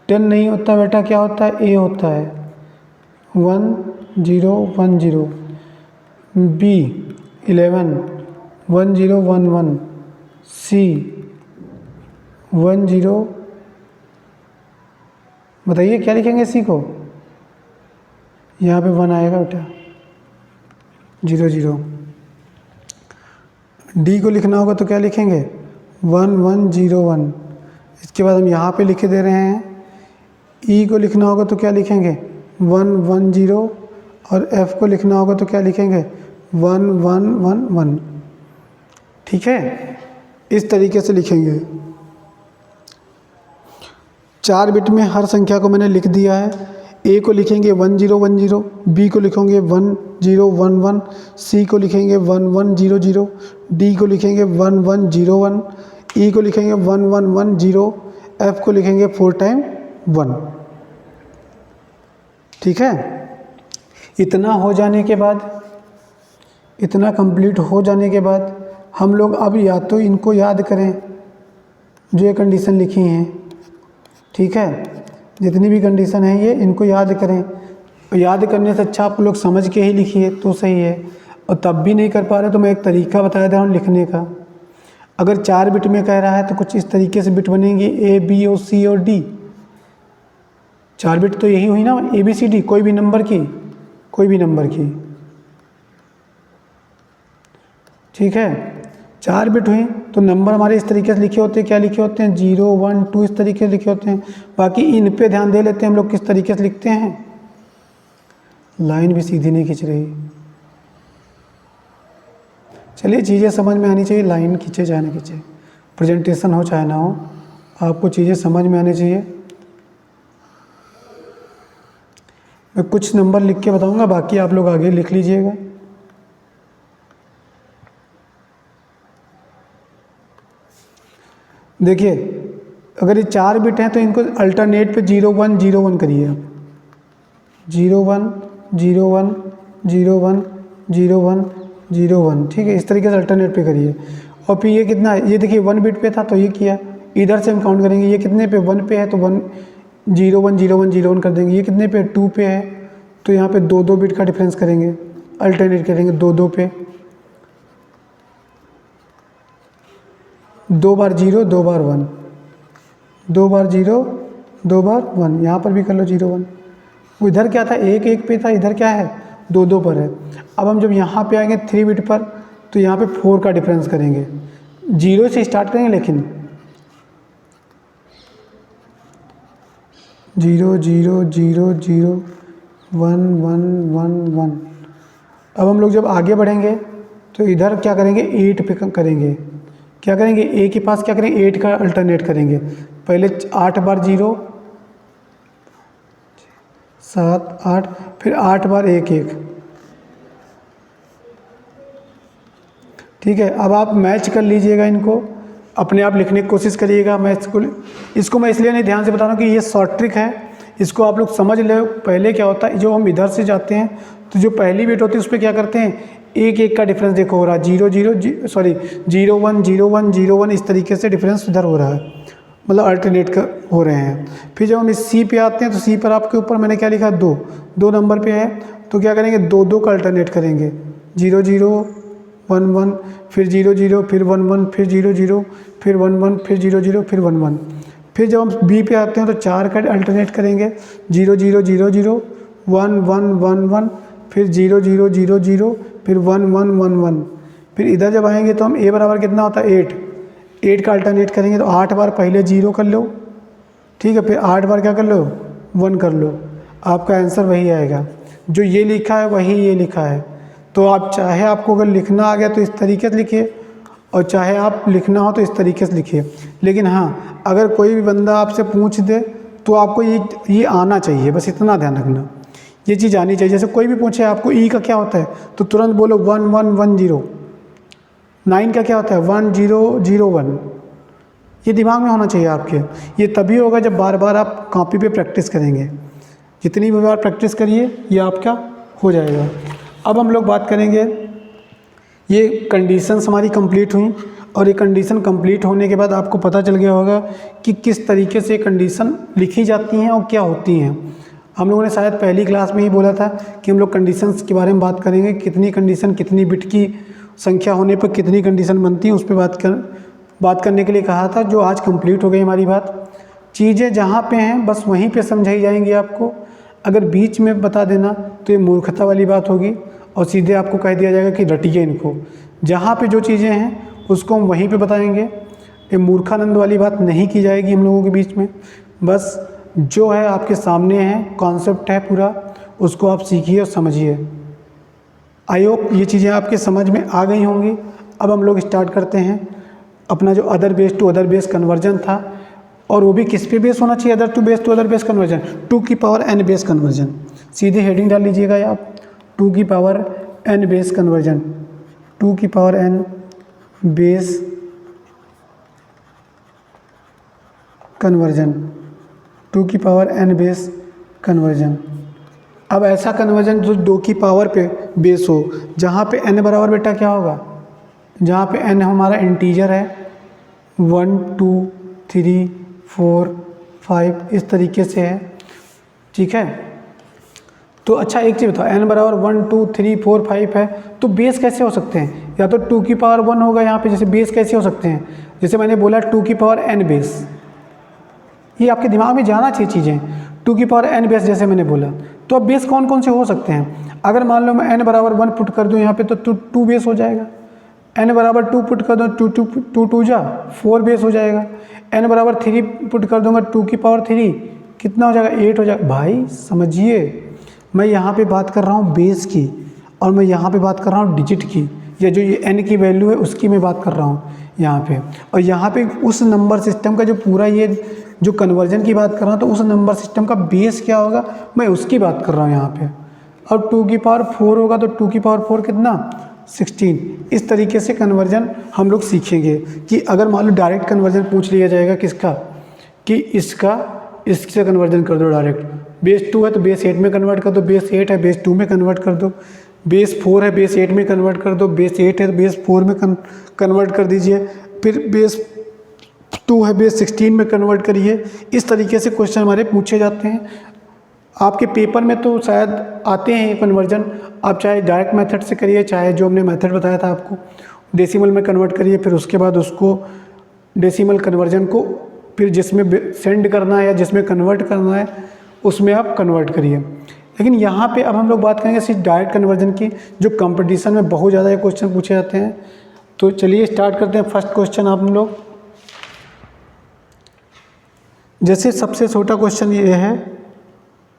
S1: 10 नहीं होता बेटा, क्या होता है, ए होता है, 1 0 1 0। बी 11 1 0 1 1। सी 1 0, बताइए क्या लिखेंगे सी को, यहाँ पे 1 आएगा बेटा, 0 0। डी को लिखना होगा तो क्या लिखेंगे, 1 1 0 1। इसके बाद हम यहाँ पे लिखे दे रहे हैं। ई को लिखना होगा तो क्या लिखेंगे, 1 1 0। और एफ को लिखना होगा तो क्या लिखेंगे, 1 1 1 1। ठीक है, इस तरीके से लिखेंगे। 4 बिट में हर संख्या को मैंने लिख दिया है। ए को लिखेंगे 1 0 1 0। बी को लिखेंगे 1 0 1 1। सी को लिखेंगे 1 1 0 0। डी को लिखेंगे 1 1 0 1। ई को लिखेंगे 1 1 1 0। एफ को लिखेंगे 4 टाइम 1। ठीक है, इतना हो जाने के बाद, इतना कंप्लीट हो जाने के बाद हम लोग अब या तो इनको याद करें जो ये कंडीशन लिखी हैं। ठीक है, जितनी भी कंडीशन है ये, इनको याद करें। याद करने से अच्छा आप लोग समझ के ही लिखिए तो सही है। और तब भी नहीं कर पा रहे तो मैं एक तरीका बताया था लिखने का। अगर 4 बिट में कह रहा है तो कुछ इस तरीके से बिट बनेंगी, ए बी और सी और डी। 4 बिट तो यही हुई ना, ए बी सी डी, कोई भी नंबर की, कोई भी नंबर की। ठीक है, 4 बिट हुई तो नंबर हमारे इस तरीके से लिखे होते हैं। क्या लिखे होते हैं, 0 1 2 इस तरीके से लिखे होते हैं। बाकी इन पे ध्यान दे लेते हैं हम लोग किस तरीके से लिखते हैं। लाइन भी सीधी नहीं खींच रही। चलिए, चीज़ें समझ में आनी चाहिए, लाइन खींचे चाहे ना खींचे, प्रेजेंटेशन हो चाहे ना हो, आपको चीज़ें समझ में आनी चाहिए। मैं कुछ नंबर लिख के बताऊंगा, बाकी आप लोग आगे लिख लीजिएगा। देखिए, अगर ये 4 बिट हैं तो इनको अल्टरनेट पे 0 1 0 1 करिए आप। 0 1 0 1 0 1 0 1 0 1। ठीक है, इस तरीके से अल्टरनेट पे करिए। और फिर ये कितना है, ये देखिए 1 बिट पे था तो ये किया, इधर से हम काउंट करेंगे। ये कितने पे, 1 पे है तो 1 0 1 0 1 0 1 कर देंगे। ये कितने पे, 2 पे है तो यहाँ पे 2 2 बिट का डिफरेंस करेंगे, अल्टरनेट करेंगे 2 2 पे। 2 बार 0 2 बार 1, 2 बार 0 2 बार 1। यहाँ पर भी कर लो 0 1। वो इधर क्या था, 1 1 पे था, इधर क्या है 2 2 पर है। अब हम जब यहाँ पे आएंगे 3 बिट पर तो यहाँ पे 4 का डिफरेंस करेंगे। 0 से स्टार्ट करेंगे, लेकिन 0 0 0 0 1 1 1 1। अब हम लोग जब आगे बढ़ेंगे तो इधर क्या करेंगे 8 पे करेंगे, क्या करेंगे ए के पास क्या करेंगे 8 का अल्टरनेट करेंगे। पहले 8 बार 0, 7 8, फिर 8 बार 1 1। ठीक है, अब आप मैच कर लीजिएगा, इनको अपने आप लिखने की कोशिश करिएगा। मैं इसको मैं इसलिए नहीं ध्यान से बता रहा हूँ कि ये शॉर्ट ट्रिक है, इसको आप लोग समझ ले। पहले क्या होता है, जो हम इधर से जाते हैं तो जो पहली बिट होती है उस पर क्या करते हैं 1 1 का डिफरेंस देखो हो रहा है, 0 0 सॉरी 0 1 0 1 0 1, इस तरीके से डिफरेंस इधर हो रहा है, मतलब अल्टरनेट कर हो रहे हैं। फिर जब हम इस सी पे आते हैं तो सी पर आपके ऊपर मैंने क्या लिखा 2 नंबर पे है, तो क्या करेंगे 2 2 का अल्टरनेट करेंगे, 0 0 1 1, फिर 0 0, फिर 1 1, फिर 0 0, फिर 1 1, फिर 0 0, फिर 1 1। फिर जब हम बी पे आते हैं तो 4 का अल्टरनेट करेंगे, 0 0 0 0, 1 1 1 1, फिर 0 0 0 0, फिर 1 1 1 1। फिर इधर जब आएंगे तो हम ए बराबर कितना होता है 8 का अल्टरनेट करेंगे, तो 8 बार पहले 0 कर लो, ठीक है, फिर 8 बार क्या कर लो 1 कर लो, आपका आंसर वही आएगा। जो ये लिखा है वही ये लिखा है। तो आप चाहे आपको अगर लिखना आ गया तो इस तरीके से लिखिए, और चाहे आप लिखना हो तो इस तरीके से लिखिए। लेकिन हाँ, अगर कोई भी बंदा आपसे पूछ दे तो आपको ये आना चाहिए, बस इतना ध्यान रखना, ये चीज़ आनी चाहिए। जैसे कोई भी पूछे आपको ई का क्या होता है तो तुरंत बोलो 1 1 1 0, 9 का क्या होता है 1 0 0 1। ये दिमाग में होना चाहिए आपके। ये तभी होगा जब बार बार आप कॉपी पे प्रैक्टिस करेंगे। जितनी भी बार प्रैक्टिस करिए ये आपका हो जाएगा। अब हम लोग बात करेंगे, ये कंडीशंस हमारी कंप्लीट हुई, और ये कंडीशन कंप्लीट होने के बाद आपको पता चल गया होगा कि किस तरीके से कंडीशन लिखी जाती हैं और क्या होती हैं। हम लोगों ने शायद पहली क्लास में ही बोला था कि हम लोग कंडीशंस के बारे में बात करेंगे, कितनी कंडीशन, कितनी बिट की संख्या होने पर कितनी कंडीशन बनती हैं, उस पर बात करने के लिए कहा था, जो आज कंप्लीट हो गई हमारी बात। चीज़ें जहाँ पे हैं बस वहीं पे समझाई जाएंगी आपको। अगर बीच में बता देना तो ये मूर्खता वाली बात होगी, और सीधे आपको कह दिया जाएगा कि रटिए इनको। जहाँ पे जो चीज़ें हैं उसको हम वहीं पे बताएंगे। ये मूर्खानंद वाली बात नहीं की जाएगी हम लोगों के बीच में। बस जो है आपके सामने है, कॉन्सेप्ट है पूरा, उसको आप सीखिए और समझिए। आई होप ये चीज़ें आपके समझ में आ गई होंगी। अब हम लोग स्टार्ट करते हैं अपना जो other base to other base conversion था, और वो भी किस पे बेस होना चाहिए, other to base to other base conversion, 2 की पावर n बेस कन्वर्जन। सीधे हेडिंग डाल लीजिएगा आप, 2 की पावर n बेस कन्वर्जन, 2 की पावर n बेस कन्वर्जन, 2 की पावर n बेस कन्वर्जन। अब ऐसा कन्वर्जन जो 2 की पावर पे बेस हो, जहाँ पे n बराबर बेटा क्या होगा, जहाँ पे n हमारा इंटीजर है, 1 2 3 4 5 इस तरीके से है, ठीक है। तो अच्छा एक चीज़ बताओ, n बराबर 1 2 3 4 5 है, तो बेस कैसे हो सकते हैं? या तो 2 की पावर 1 होगा यहाँ पे, जैसे बेस कैसे हो सकते हैं, जैसे मैंने बोला 2 की पावर n बेस, ये आपके दिमाग में जाना चाहिए चीज़ें। 2 की पावर n बेस जैसे मैंने बोला, तो अब बेस कौन कौन से हो सकते हैं? अगर मान लो मैं n बराबर 1 पुट कर दूँ यहाँ पे तो 2 बेस हो जाएगा। n बराबर 2 पुट कर दो, 2 2 जा 4 बेस हो जाएगा। n बराबर 3 पुट कर दूंगा 2 की पावर 3 कितना हो जाएगा 8 हो जाएगा। भाई समझिए, मैं यहाँ पे बात कर रहा हूँ बेस की, और मैं यहाँ पे बात कर रहा हूँ डिजिट की, या जो ये n की वैल्यू है उसकी मैं बात कर रहा हूँ यहाँ पे। और यहाँ पे उस नंबर सिस्टम का जो पूरा ये जो कन्वर्जन की बात कर रहा हूँ, तो उस नंबर सिस्टम का बेस क्या होगा मैं उसकी बात कर रहा हूँ यहाँ पे। और 2 की पावर 4 होगा तो 2 की पावर 4 कितना 16। इस तरीके से कन्वर्जन हम लोग सीखेंगे कि अगर मान लो डायरेक्ट कन्वर्जन पूछ लिया जाएगा किसका, कि इससे कन्वर्जन कर दो डायरेक्ट, बेस 2 है तो बेस 8 में कन्वर्ट कर दो, बेस 8 है बेस 2 में कन्वर्ट कर दो, बेस 4 है बेस 8 में कन्वर्ट कर दो, बेस 8 है तो बेस 4 में कन्वर्ट कर दीजिए, फिर बेस 2 है बेस 16 में कन्वर्ट करिए। इस तरीके से क्वेश्चन हमारे पूछे जाते हैं। आपके पेपर में तो शायद आते हैं ये कन्वर्जन, आप चाहे डायरेक्ट मेथड से करिए, चाहे जो हमने मेथड बताया था आपको डेसिमल में कन्वर्ट करिए, फिर उसके बाद उसको डेसिमल कन्वर्जन को फिर जिसमें सेंड करना है या जिसमें कन्वर्ट करना है उसमें आप कन्वर्ट करिए। लेकिन यहाँ पे अब हम लोग बात करेंगे सिर्फ डायरेक्ट कन्वर्जन की, जो कंपटीशन में बहुत ज़्यादा ये क्वेश्चन पूछे जाते हैं। तो चलिए स्टार्ट करते हैं। फर्स्ट क्वेश्चन आप लोग, जैसे सबसे छोटा क्वेश्चन ये है,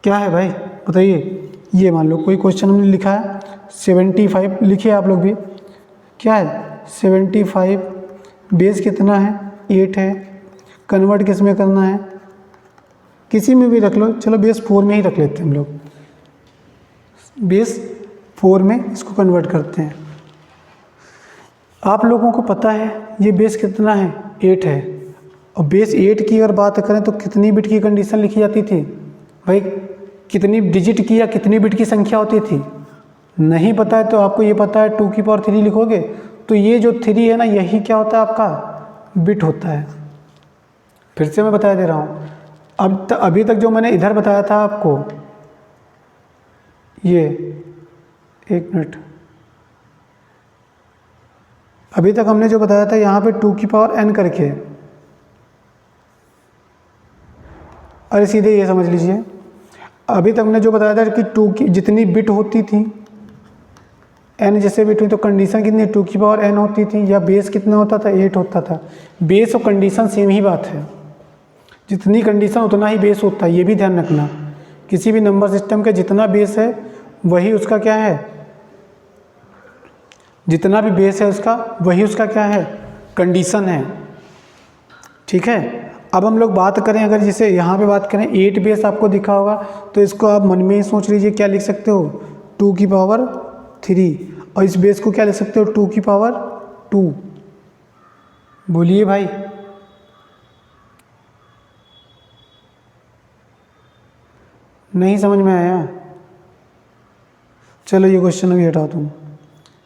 S1: क्या है भाई बताइए। ये मान लो कोई क्वेश्चन हमने लिखा है 75, लिखिए आप लोग भी क्या है 75, बेस कितना है 8 है, कन्वर्ट किस में करना है, किसी में भी रख लो, चलो बेस 4 में ही रख लेते हैं हम लोग, बेस 4 में इसको कन्वर्ट करते हैं। आप लोगों को पता है ये बेस कितना है 8 है, और बेस 8 की अगर बात करें तो कितनी बिट की कंडीशन लिखी जाती थी भाई, कितनी डिजिट की या कितनी बिट की संख्या होती थी, नहीं पता है तो आपको ये पता है 2 की पावर 3 लिखोगे तो ये जो 3 है ना यही क्या होता है आपका बिट होता है। फिर से मैं बता दे रहा हूँ, अभी तक जो मैंने इधर बताया था आपको, ये एक मिनट, अभी तक हमने जो बताया था यहाँ पे 2 की पावर n करके, अरे सीधे ये समझ लीजिए, अभी तक हमने जो बताया था कि 2 की जितनी बिट होती थी n जैसे बिट हुई तो कंडीशन कितनी 2 की पावर n होती थी, या बेस कितना होता था 8 होता था। बेस और कंडीशन सेम ही बात है, जितनी कंडीशन उतना ही बेस होता है, ये भी ध्यान रखना। किसी भी नंबर सिस्टम का जितना बेस है वही उसका क्या है, जितना भी बेस है उसका वही उसका क्या है कंडीशन है, ठीक है। अब हम लोग बात करें, अगर जैसे यहाँ पे बात करें 8 बेस आपको दिखा होगा तो इसको आप मन में ही सोच लीजिए क्या लिख सकते हो 2 की पावर 3, और इस बेस को क्या लिख सकते हो 2 की पावर 2। बोलिए भाई, नहीं समझ में आया? चलो ये क्वेश्चन अभी हटा दूँ,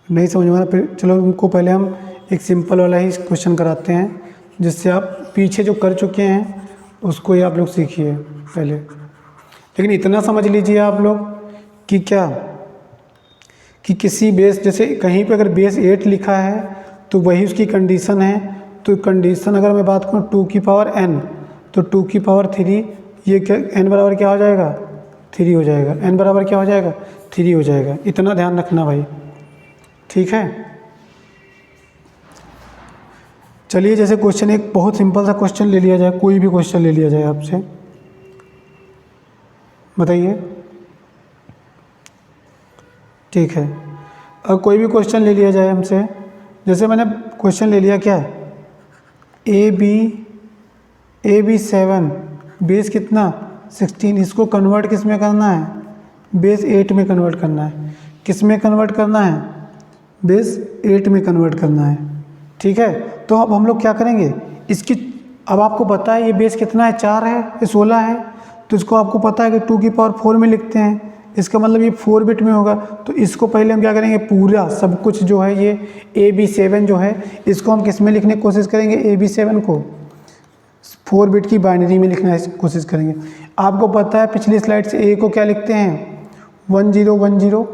S1: नहीं समझ में आया फिर चलो उनको पहले हम एक सिंपल वाला ही क्वेश्चन कराते हैं, जिससे आप पीछे जो कर चुके हैं उसको ही आप लोग सीखिए पहले। लेकिन इतना समझ लीजिए आप लोग कि क्या, कि किसी बेस, जैसे कहीं पे अगर बेस 8 लिखा है तो वही उसकी कंडीशन है, तो कंडीशन अगर मैं बात करूँ 2 की पावर n तो 2 की पावर 3, ये क्या n बराबर क्या हो जाएगा 3 हो जाएगा, n बराबर क्या हो जाएगा 3 हो जाएगा। इतना ध्यान रखना भाई, ठीक है। चलिए जैसे क्वेश्चन एक बहुत सिंपल सा क्वेश्चन ले लिया जाए, कोई भी क्वेश्चन ले लिया जाए आपसे, बताइए, ठीक है। अब कोई भी क्वेश्चन ले लिया जाए हमसे, जैसे मैंने क्वेश्चन ले लिया क्या ए बी 7, बेस कितना 16, इसको कन्वर्ट किस में करना है बेस 8 में कन्वर्ट करना है। किस में कन्वर्ट करना है बेस 8 में कन्वर्ट करना है, ठीक है। तो अब हम लोग क्या करेंगे इसकी, अब आपको पता है ये बेस कितना है 4 है, ये 16 है, तो इसको आपको पता है कि 2 की पावर 4 में लिखते हैं, इसका मतलब ये 4 बिट में होगा। तो इसको पहले हम क्या करेंगे, पूरा सब कुछ जो है ये AB7 जो है इसको हम किस में लिखने की कोशिश करेंगे, AB7 को 4 बिट की बाइनरी में लिखने की कोशिश करेंगे। आपको पता है पिछली स्लाइड से ए को क्या लिखते हैं 1010,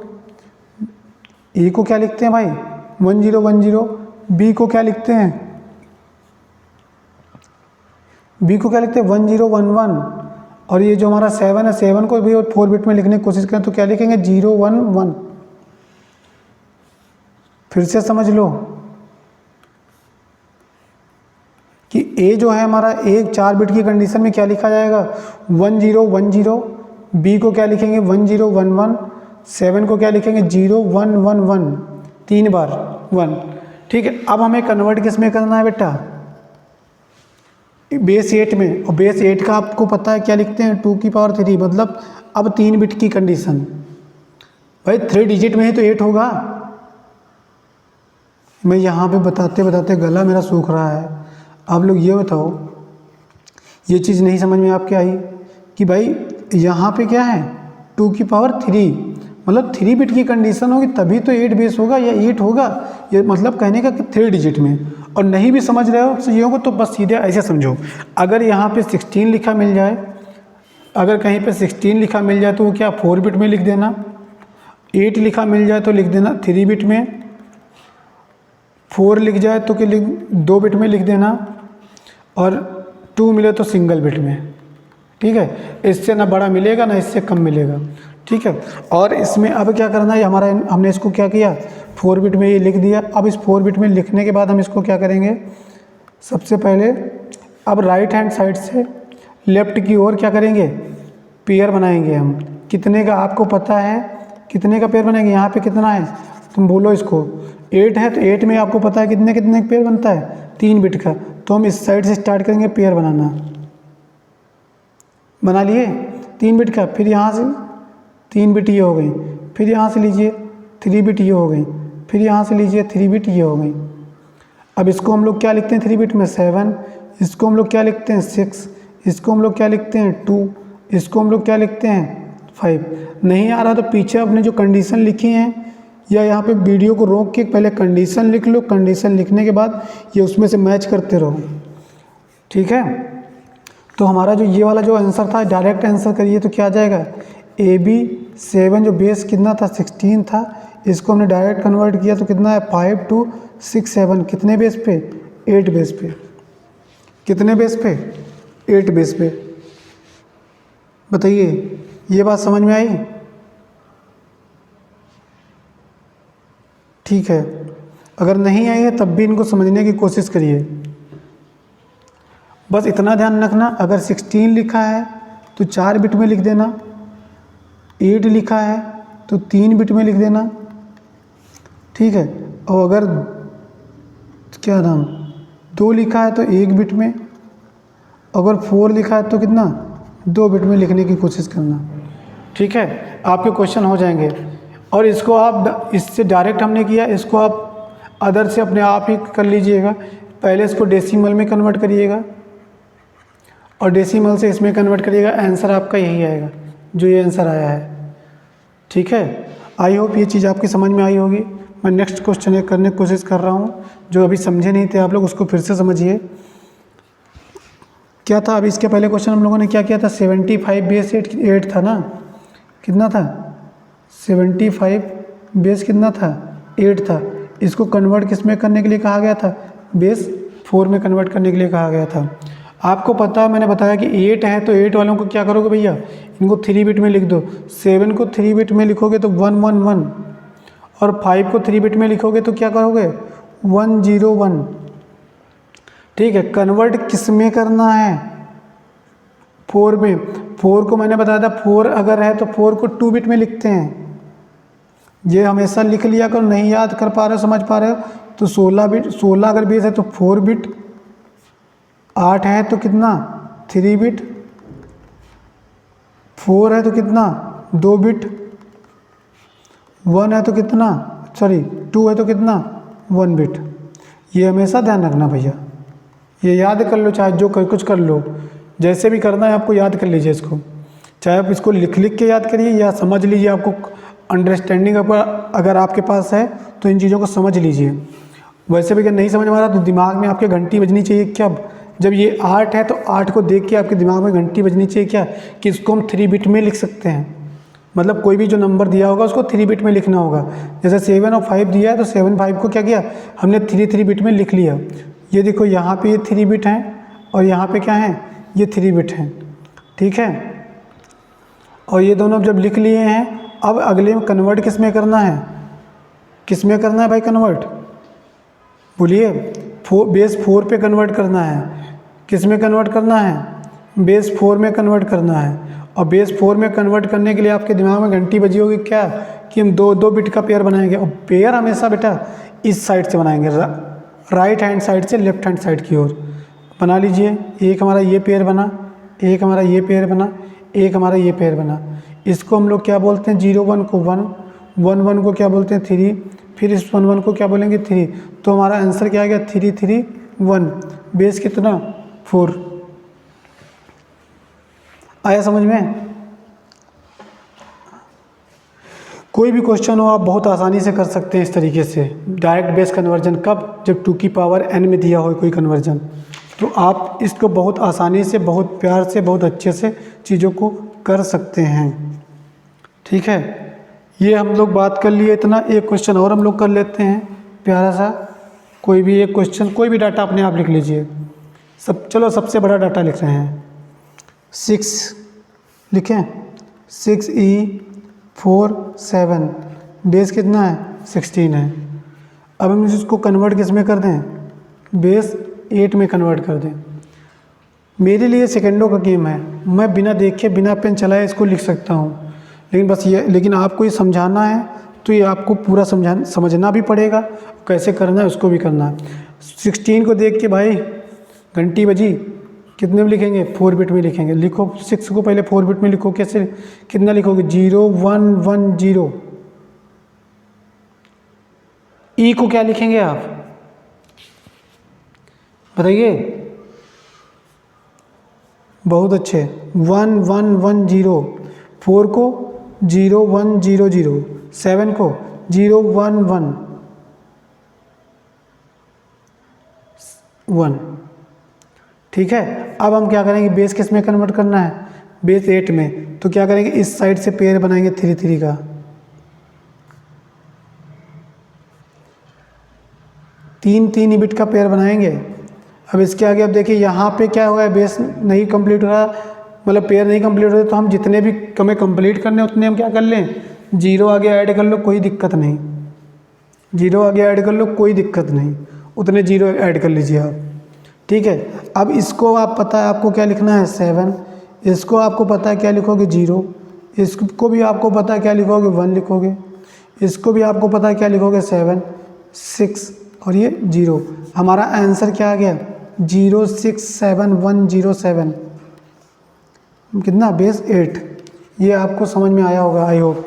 S1: ए को क्या लिखते हैं भाई 1010, बी को क्या लिखते हैं 1011, और ये जो हमारा 7 है 7 को भी 4 बिट में लिखने की कोशिश करें तो क्या लिखेंगे 011। फिर से समझ लो कि ए जो है हमारा एक 4 बिट की कंडीशन में क्या लिखा जाएगा 1010, बी को क्या लिखेंगे 1011, 7 को क्या लिखेंगे 0111, 3 बार 1, ठीक है। अब हमें कन्वर्ट किस में करना है बेटा बेस 8 में, और बेस 8 का आपको पता है क्या लिखते हैं 2 की पावर 3, मतलब अब 3 बिट की कंडीशन, भाई 3 डिजिट में ही तो 8 होगा। मैं यहाँ पे बताते बताते गला मेरा सूख रहा है। आप लोग ये बताओ, ये चीज़ नहीं समझ में आपके आई कि भाई यहाँ पे क्या है 2 की पावर 3, मतलब 3 बिट की कंडीशन होगी तभी तो 8 बेस होगा या 8 होगा, ये मतलब कहने का कि 3 डिजिट में। और नहीं भी समझ रहे हो चीज़ों को तो बस सीधे ऐसे समझो, अगर यहाँ पे 16 लिखा मिल जाए, अगर कहीं पे 16 लिखा मिल जाए तो वो क्या 4 बिट में लिख देना, 8 लिखा मिल जाए तो लिख देना 3 बिट में, 4 लिख जाए तो क्या 2 बिट में लिख देना, और 2 मिले तो सिंगल बिट में, ठीक है। इससे ना बड़ा मिलेगा ना इससे कम मिलेगा, ठीक है। और इसमें अब क्या करना है हमारा, हमने इसको क्या किया 4 बिट में ये लिख दिया। अब इस 4 बिट में लिखने के बाद हम इसको क्या करेंगे, सबसे पहले अब राइट हैंड साइड से लेफ्ट की ओर क्या करेंगे पेयर बनाएंगे हम। कितने का आपको पता है, कितने का पेयर बनाएंगे, यहाँ पे कितना है तुम बोलो इसको। 8 है तो 8 में आपको पता है कितने कितने पेयर बनता है, 3 बिट का। तो हम इस साइड से स्टार्ट करेंगे पेयर बनाना। बना लिए 3 बिट का, फिर यहाँ से 3 बिट ये हो गई, फिर यहाँ से लीजिए 3 बिट ये हो गई, फिर यहाँ से लीजिए 3 बिट ये हो गई। अब इसको हम लोग क्या लिखते हैं 3 बिट में 7, इसको हम लोग क्या लिखते हैं 6, इसको हम लोग क्या लिखते हैं 2, इसको हम लोग क्या लिखते हैं 5। नहीं आ रहा तो पीछे आपने जो कंडीशन लिखी हैं या यहाँ पे वीडियो को रोक के पहले कंडीशन लिख लो, कंडीशन लिखने के बाद ये उसमें से मैच करते रहो, ठीक है। तो हमारा जो ये वाला जो आंसर था डायरेक्ट आंसर करिए तो क्या आ जाएगा, AB 7 जो बेस कितना था 16 था, इसको हमने डायरेक्ट कन्वर्ट किया तो कितना है 5 2 6 7, कितने बेस पे 8 बेस पे, कितने बेस पे 8 बेस पे। बताइए ये बात समझ में आई? ठीक है, अगर नहीं आई है तब भी इनको समझने की कोशिश करिए। बस इतना ध्यान रखना, अगर 16 लिखा है तो 4 बिट में लिख देना, 8 लिखा है तो 3 बिट में लिख देना, ठीक है। और अगर क्या नाम 2 लिखा है तो 1 बिट में, अगर 4 लिखा है तो कितना 2 बिट में लिखने की कोशिश करना, ठीक है। आपके क्वेश्चन हो जाएंगे। और इसको आप इससे डायरेक्ट हमने किया, इसको आप अदर से अपने आप ही कर लीजिएगा। पहले इसको डेसिमल में कन्वर्ट करिएगा और डेसिमल से इसमें कन्वर्ट करिएगा, आंसर आपका यही आएगा जो ये आंसर आया है, ठीक है। आई होप ये चीज़ आपकी समझ में आई होगी। मैं नेक्स्ट क्वेश्चन करने की कोशिश कर रहा हूँ, जो अभी समझे नहीं थे आप लोग उसको फिर से समझिए। क्या था अभी इसके पहले क्वेश्चन हम लोगों ने क्या किया था, 75 बेस 8 था ना, कितना था 75 बेस कितना था 8 था। इसको कन्वर्ट किस में करने के लिए कहा गया था, बेस 4 में कन्वर्ट करने के लिए कहा गया था। आपको पता है मैंने बताया कि 8 है तो 8 वालों को क्या करोगे भैया, इनको 3 बिट में लिख दो। 7 को 3 बिट में लिखोगे तो 1 1 1, और 5 को 3 बिट में लिखोगे तो क्या करोगे 1 0 1, ठीक है। कन्वर्ट किस में करना है 4 में। 4 को मैंने बताया था 4 अगर है तो 4 को 2 बिट में लिखते हैं। ये हमेशा लिख लिया करो, नहीं याद कर पा रहे हो समझ पा रहे हो तो 16 बिट, 16 अगर बेस है तो 4 बिट, 8 है तो कितना 3 बिट, 4 है तो कितना 2 बिट, 1 है तो कितना 2 है तो कितना 1 बिट। ये हमेशा ध्यान रखना भैया, ये याद कर लो, चाहे जो कुछ कर लो, जैसे भी करना है आपको याद कर लीजिए इसको। चाहे आप इसको लिख लिख के याद करिए या समझ लीजिए, आपको अंडरस्टैंडिंग अगर आपके पास है तो इन चीज़ों को समझ लीजिए। वैसे भी अगर नहीं समझ में आ रहा तो दिमाग में आपके घंटी बजनी चाहिए क्या, जब ये 8 है तो 8 को देख के आपके दिमाग में घंटी बजनी चाहिए क्या कि इसको हम 3 बिट में लिख सकते हैं। मतलब कोई भी जो नंबर दिया होगा उसको 3 बिट में लिखना होगा। जैसे 7 और 5 दिया है तो 7 5 को क्या किया हमने 3 बिट में लिख लिया। ये देखो यहाँ पे ये 3 बिट हैं और यहाँ पे क्या है ये 3 बिट हैं, ठीक है। और ये दोनों जब लिख लिए हैं, अब अगले में कन्वर्ट किस में करना है, किस में करना है भाई कन्वर्ट, बोलिए बेस 4 पे कन्वर्ट करना है। किस में कन्वर्ट करना है, बेस 4 में कन्वर्ट करना है। और बेस 4 में कन्वर्ट करने के लिए आपके दिमाग में घंटी बजी होगी क्या कि हम 2 बिट का पेयर बनाएंगे। और पेयर हमेशा बेटा इस साइड से बनाएंगे, राइट हैंड साइड से लेफ्ट हैंड साइड की ओर। बना लीजिए, एक हमारा ये पेयर बना, एक हमारा ये पेयर बना, एक हमारा ये पेयर बना। इसको हम लोग क्या बोलते हैं 0 1 को 1, 1 1 को क्या बोलते हैं 3, फिर इस 1 1 को क्या बोलेंगे 3। तो हमारा आंसर क्या आ गया 3 3 1, बेस कितना 4। आया समझ में? कोई भी क्वेश्चन हो आप बहुत आसानी से कर सकते हैं इस तरीके से। डायरेक्ट बेस कन्वर्जन कब, जब 2 की पावर n में दिया हो कोई कन्वर्जन, तो आप इसको बहुत आसानी से, बहुत प्यार से, बहुत अच्छे से चीज़ों को कर सकते हैं, ठीक है। ये हम लोग बात कर लिए इतना। एक क्वेश्चन और हम लोग कर लेते हैं प्यारा सा, कोई भी एक क्वेश्चन, कोई भी डाटा अपने आप लिख लीजिए। चलो सबसे बड़ा डाटा लिख रहे हैं 6 लिखें, 6E 4 7, बेस कितना है 16 है। अब हम इसको कन्वर्ट किस में कर दें, बेस 8 में कन्वर्ट कर दें। मेरे लिए सेकंडों का गेम है, मैं बिना देखे बिना पेन चलाए इसको लिख सकता हूँ। लेकिन बस ये, लेकिन आपको ये समझाना है तो ये आपको पूरा समझना भी पड़ेगा, कैसे करना है उसको भी करना है। 16 को देख के भाई घंटी बजी, कितने में लिखेंगे? 4 बिट में लिखेंगे। लिखो 6 को पहले 4 बिट में लिखो। कैसे, कितना लिखोगे? 0 1 1 0। ई को क्या लिखेंगे आप बताइए? बहुत अच्छे, 1 1 1 0। 4 को 0 1 0 0। 7 को 0 1 1 1। ठीक है, अब हम क्या करेंगे? बेस किस में कन्वर्ट करना है? बेस 8 में। तो क्या करेंगे? इस साइड से पेयर बनाएंगे 3 3 का, 3 3 बिट का पेयर बनाएंगे। अब इसके आगे अब देखिए यहाँ पे क्या हुआ है? बेस नहीं कंप्लीट हो रहा, मतलब पेयर नहीं कंप्लीट हो रहा, तो हम जितने भी हमें कंप्लीट करने उतने हम क्या कर लें? 0 आगे ऐड कर लो, कोई दिक्कत नहीं। 0 आगे ऐड कर लो, कोई दिक्कत नहीं, उतने 0 ऐड कर लीजिए आप। ठीक है, अब इसको आप पता है आपको क्या लिखना है? 7। इसको आपको पता है क्या लिखोगे? 0। इसको भी आपको पता है क्या लिखोगे? 1 लिखोगे। इसको भी आपको पता है क्या लिखोगे? 7 6 और ये 0। हमारा आंसर क्या आ गया? 0 6 7 1 0 7। कितना? बेस 8। ये आपको समझ में आया होगा, आई होप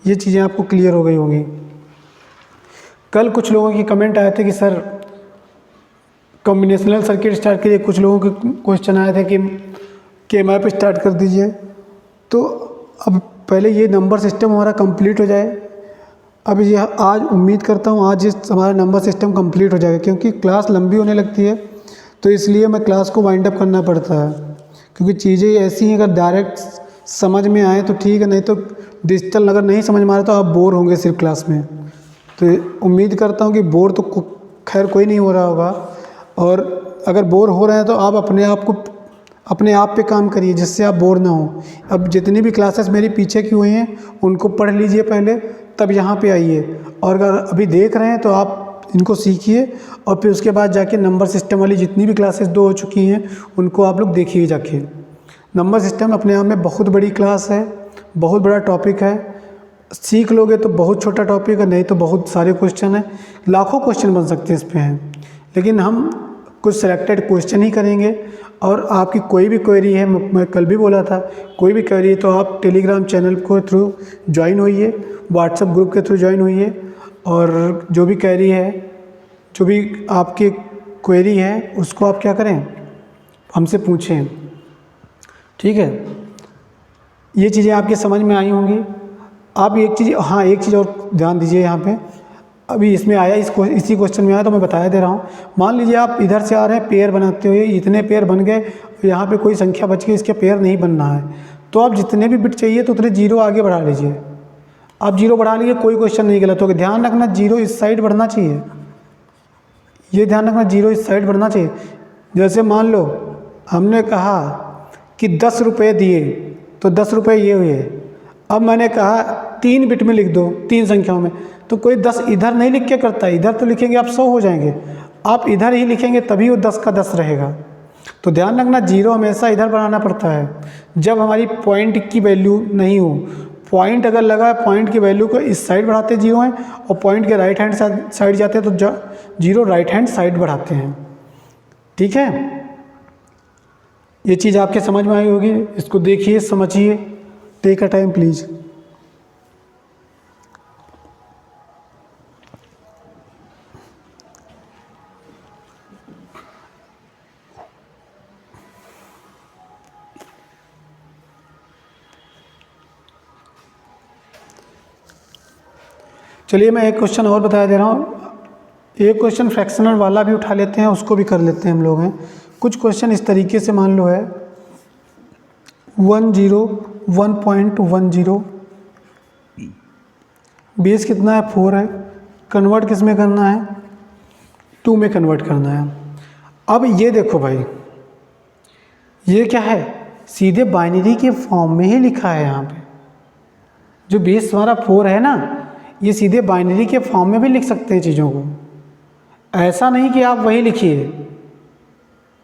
S1: ये चीज़ें आपको क्लियर हो गई होंगी। कल कुछ लोगों की कमेंट आए थे कि सर कॉम्बिनेशनल सर्किट स्टार्ट करिए। कुछ लोगों के क्वेश्चन आए थे कि KMAP स्टार्ट कर दीजिए। तो अब पहले ये नंबर सिस्टम हमारा कंप्लीट हो जाए। अब ये आज उम्मीद करता हूँ आज हमारा नंबर सिस्टम कंप्लीट हो जाएगा, क्योंकि क्लास लंबी होने लगती है तो इसलिए मैं क्लास को वाइंड अप करना पड़ता है, क्योंकि चीज़ें ऐसी हैं अगर डायरेक्ट समझ में आए तो ठीक है, नहीं तो डिजिटल अगर नहीं समझ में आ रहा तो आप बोर होंगे सिर्फ क्लास में। तो उम्मीद करता हूँ कि बोर तो खैर कोई नहीं हो रहा होगा, और अगर बोर हो रहे हैं तो आप अपने आप पे काम करिए जिससे आप बोर ना हो। अब जितनी भी क्लासेस मेरी पीछे की हुई हैं उनको पढ़ लीजिए पहले, तब यहाँ पे आइए। और अगर अभी देख रहे हैं तो आप इनको सीखिए, और फिर उसके बाद जाके नंबर सिस्टम वाली जितनी भी क्लासेस 2 हो चुकी हैं उनको आप लोग देखिए जाके। नंबर सिस्टम अपने आप में बहुत बड़ी क्लास है, बहुत बड़ा टॉपिक है। सीख लोगे तो बहुत छोटा टॉपिक है, नहीं तो बहुत सारे क्वेश्चन हैं, लाखों क्वेश्चन बन सकते हैं इस पर हैं। लेकिन हम कुछ सिलेक्टेड क्वेश्चन ही करेंगे। और आपकी कोई भी क्वेरी है, मैं कल भी बोला था, कोई भी क्वेरी है तो आप टेलीग्राम चैनल को थ्रू ज्वाइन होइए, व्हाट्सएप ग्रुप के थ्रू ज्वाइन होइए, और जो भी क्वेरी है, जो भी आपकी क्वेरी है उसको आप क्या करें? हमसे पूछें। ठीक है, ये चीज़ें आपके समझ में आई होंगी। आप एक चीज़ और ध्यान दीजिए यहाँ पे, अभी इसमें आया इसी क्वेश्चन में आया तो मैं बताया दे रहा हूँ। मान लीजिए आप इधर से आ रहे हैं, पेयर बनाते हुए इतने पेयर बन गए, यहाँ पे कोई संख्या बच गई, इसके पेयर नहीं बनना है, तो आप जितने भी बिट चाहिए तो उतने 0 आगे बढ़ा लीजिए। आप 0 बढ़ा लीजिए, कोई क्वेश्चन नहीं गलत होगा। ध्यान रखना 0 इस साइड बढ़ना चाहिए, ये ध्यान रखना 0 इस साइड बढ़ना चाहिए। जैसे मान लो हमने कहा कि 10 रुपये दिए तो 10 रुपये ये हुए। अब मैंने कहा 3 बिट में लिख दो, 3 संख्याओं में, तो कोई 10 इधर नहीं लिख के करता है, इधर तो लिखेंगे आप 100 हो जाएंगे। आप इधर ही लिखेंगे तभी वो 10 का 10 रहेगा। तो ध्यान रखना 0 हमेशा इधर बनाना पड़ता है जब हमारी पॉइंट की वैल्यू नहीं हो। पॉइंट अगर लगा है, पॉइंट की वैल्यू को इस साइड बढ़ाते 0 हैं, और पॉइंट के राइट हैंड साइड जाते हैं तो 0 राइट हैंड साइड बढ़ाते हैं। ठीक है, ये चीज़ आपके समझ में आई होगी। इसको देखिए, समझिए, टेक अ टाइम प्लीज़। चलिए मैं एक क्वेश्चन और बता दे रहा हूँ। एक क्वेश्चन फ्रैक्शनल वाला भी उठा लेते हैं, उसको भी कर लेते हैं हम लोग हैं। कुछ क्वेश्चन इस तरीके से मान लो है 1.10 बेस कितना है? 4 है। कन्वर्ट किस में करना है? 2 में कन्वर्ट करना है। अब ये देखो भाई, ये क्या है? सीधे बाइनरी के फॉर्म में ही लिखा है। यहाँ पे जो बेस हमारा 4 है ना, ये सीधे बाइनरी के फॉर्म में भी लिख सकते हैं चीज़ों को। ऐसा नहीं कि आप वही लिखिए,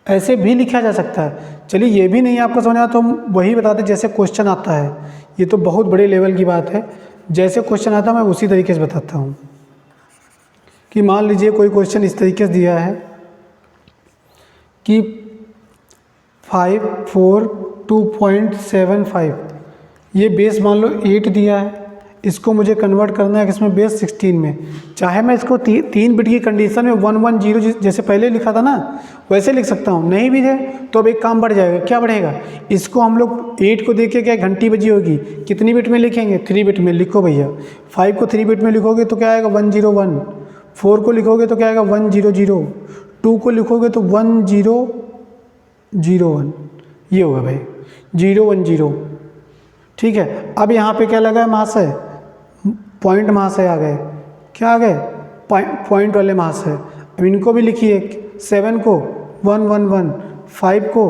S1: ऐसे भी लिखा जा सकता है। चलिए ये भी नहीं आपको समझ आया तो हम वही बताते जैसे क्वेश्चन आता है। ये तो बहुत बड़े लेवल की बात है, जैसे क्वेश्चन आता है मैं उसी तरीके से बताता हूँ। कि मान लीजिए कोई क्वेश्चन इस तरीके से दिया है कि 5 4 2.75, ये बेस मान लो 8 दिया है, इसको मुझे कन्वर्ट करना है किसमें, बेस 16 में। चाहे मैं इसको 3 बिट की कंडीशन में 110 जैसे पहले लिखा था ना वैसे लिख सकता हूँ, नहीं भी है तो अब एक काम बढ़ जाएगा। क्या बढ़ेगा, इसको हम लोग 8 को देख के क्या घंटी बजी होगी, कितनी बिट में लिखेंगे, 3 बिट में। लिखो भैया, 5 को 3 बिट में लिखोगे तो क्या आएगा 101, 4 को लिखोगे तो क्या आएगा 100, 2 को लिखोगे तो 1001, ये होगा भाई 010। ठीक है, अब यहाँ पे क्या लगा है, महाशय पॉइंट महाशय आ गए, क्या आ गए, पॉइंट वाले महाशय। अब इनको भी लिखिए, 7 को 111, 5 को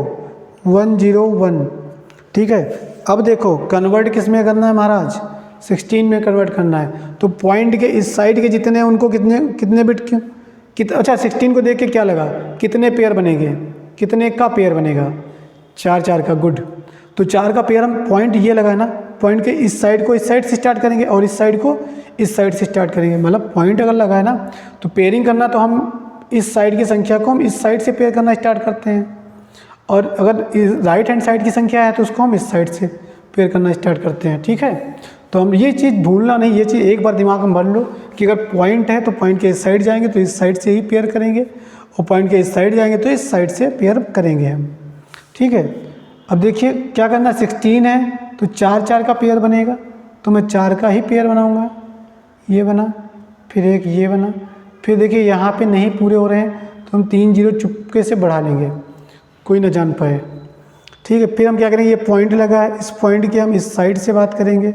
S1: 101। ठीक है, अब देखो कन्वर्ट किस में करना है महाराज, 16 में कन्वर्ट करना है। तो पॉइंट के इस साइड के जितने हैं उनको कितने बिट क्यों, अच्छा 16 को देख के क्या लगा, कितने पेयर बनेंगे, कितने का पेयर बनेगा, 4 का, गुड। तो 4 का पेयर हम पॉइंट ये लगा ना, पॉइंट के इस साइड को इस साइड से स्टार्ट करेंगे और इस साइड को इस साइड से स्टार्ट करेंगे। मतलब पॉइंट अगर लगा है ना तो पेयरिंग करना, तो हम इस साइड की संख्या को हम इस साइड से पेयर करना स्टार्ट करते हैं, और अगर राइट हैंड साइड की संख्या है तो उसको हम इस साइड से पेयर करना स्टार्ट करते हैं। ठीक है, तो हम ये चीज़ भूलना नहीं, ये चीज़ एक बार दिमाग में भर लो कि अगर पॉइंट है तो पॉइंट के इस साइड जाएंगे तो इस साइड से ही पेयर करेंगे, और पॉइंट के इस साइड जाएंगे तो इस साइड से पेयर करेंगे हम। ठीक है, अब देखिए क्या करना, 16 है तो 4 का पेयर बनेगा, तो मैं 4 का ही पेयर बनाऊंगा, ये बना, फिर एक ये बना, फिर देखिए यहाँ पे नहीं पूरे हो रहे हैं तो हम 3 0 चुपके से बढ़ा लेंगे, कोई ना जान पाए। ठीक है, फिर हम क्या करेंगे, ये पॉइंट लगा है, इस पॉइंट की हम इस साइड से बात करेंगे,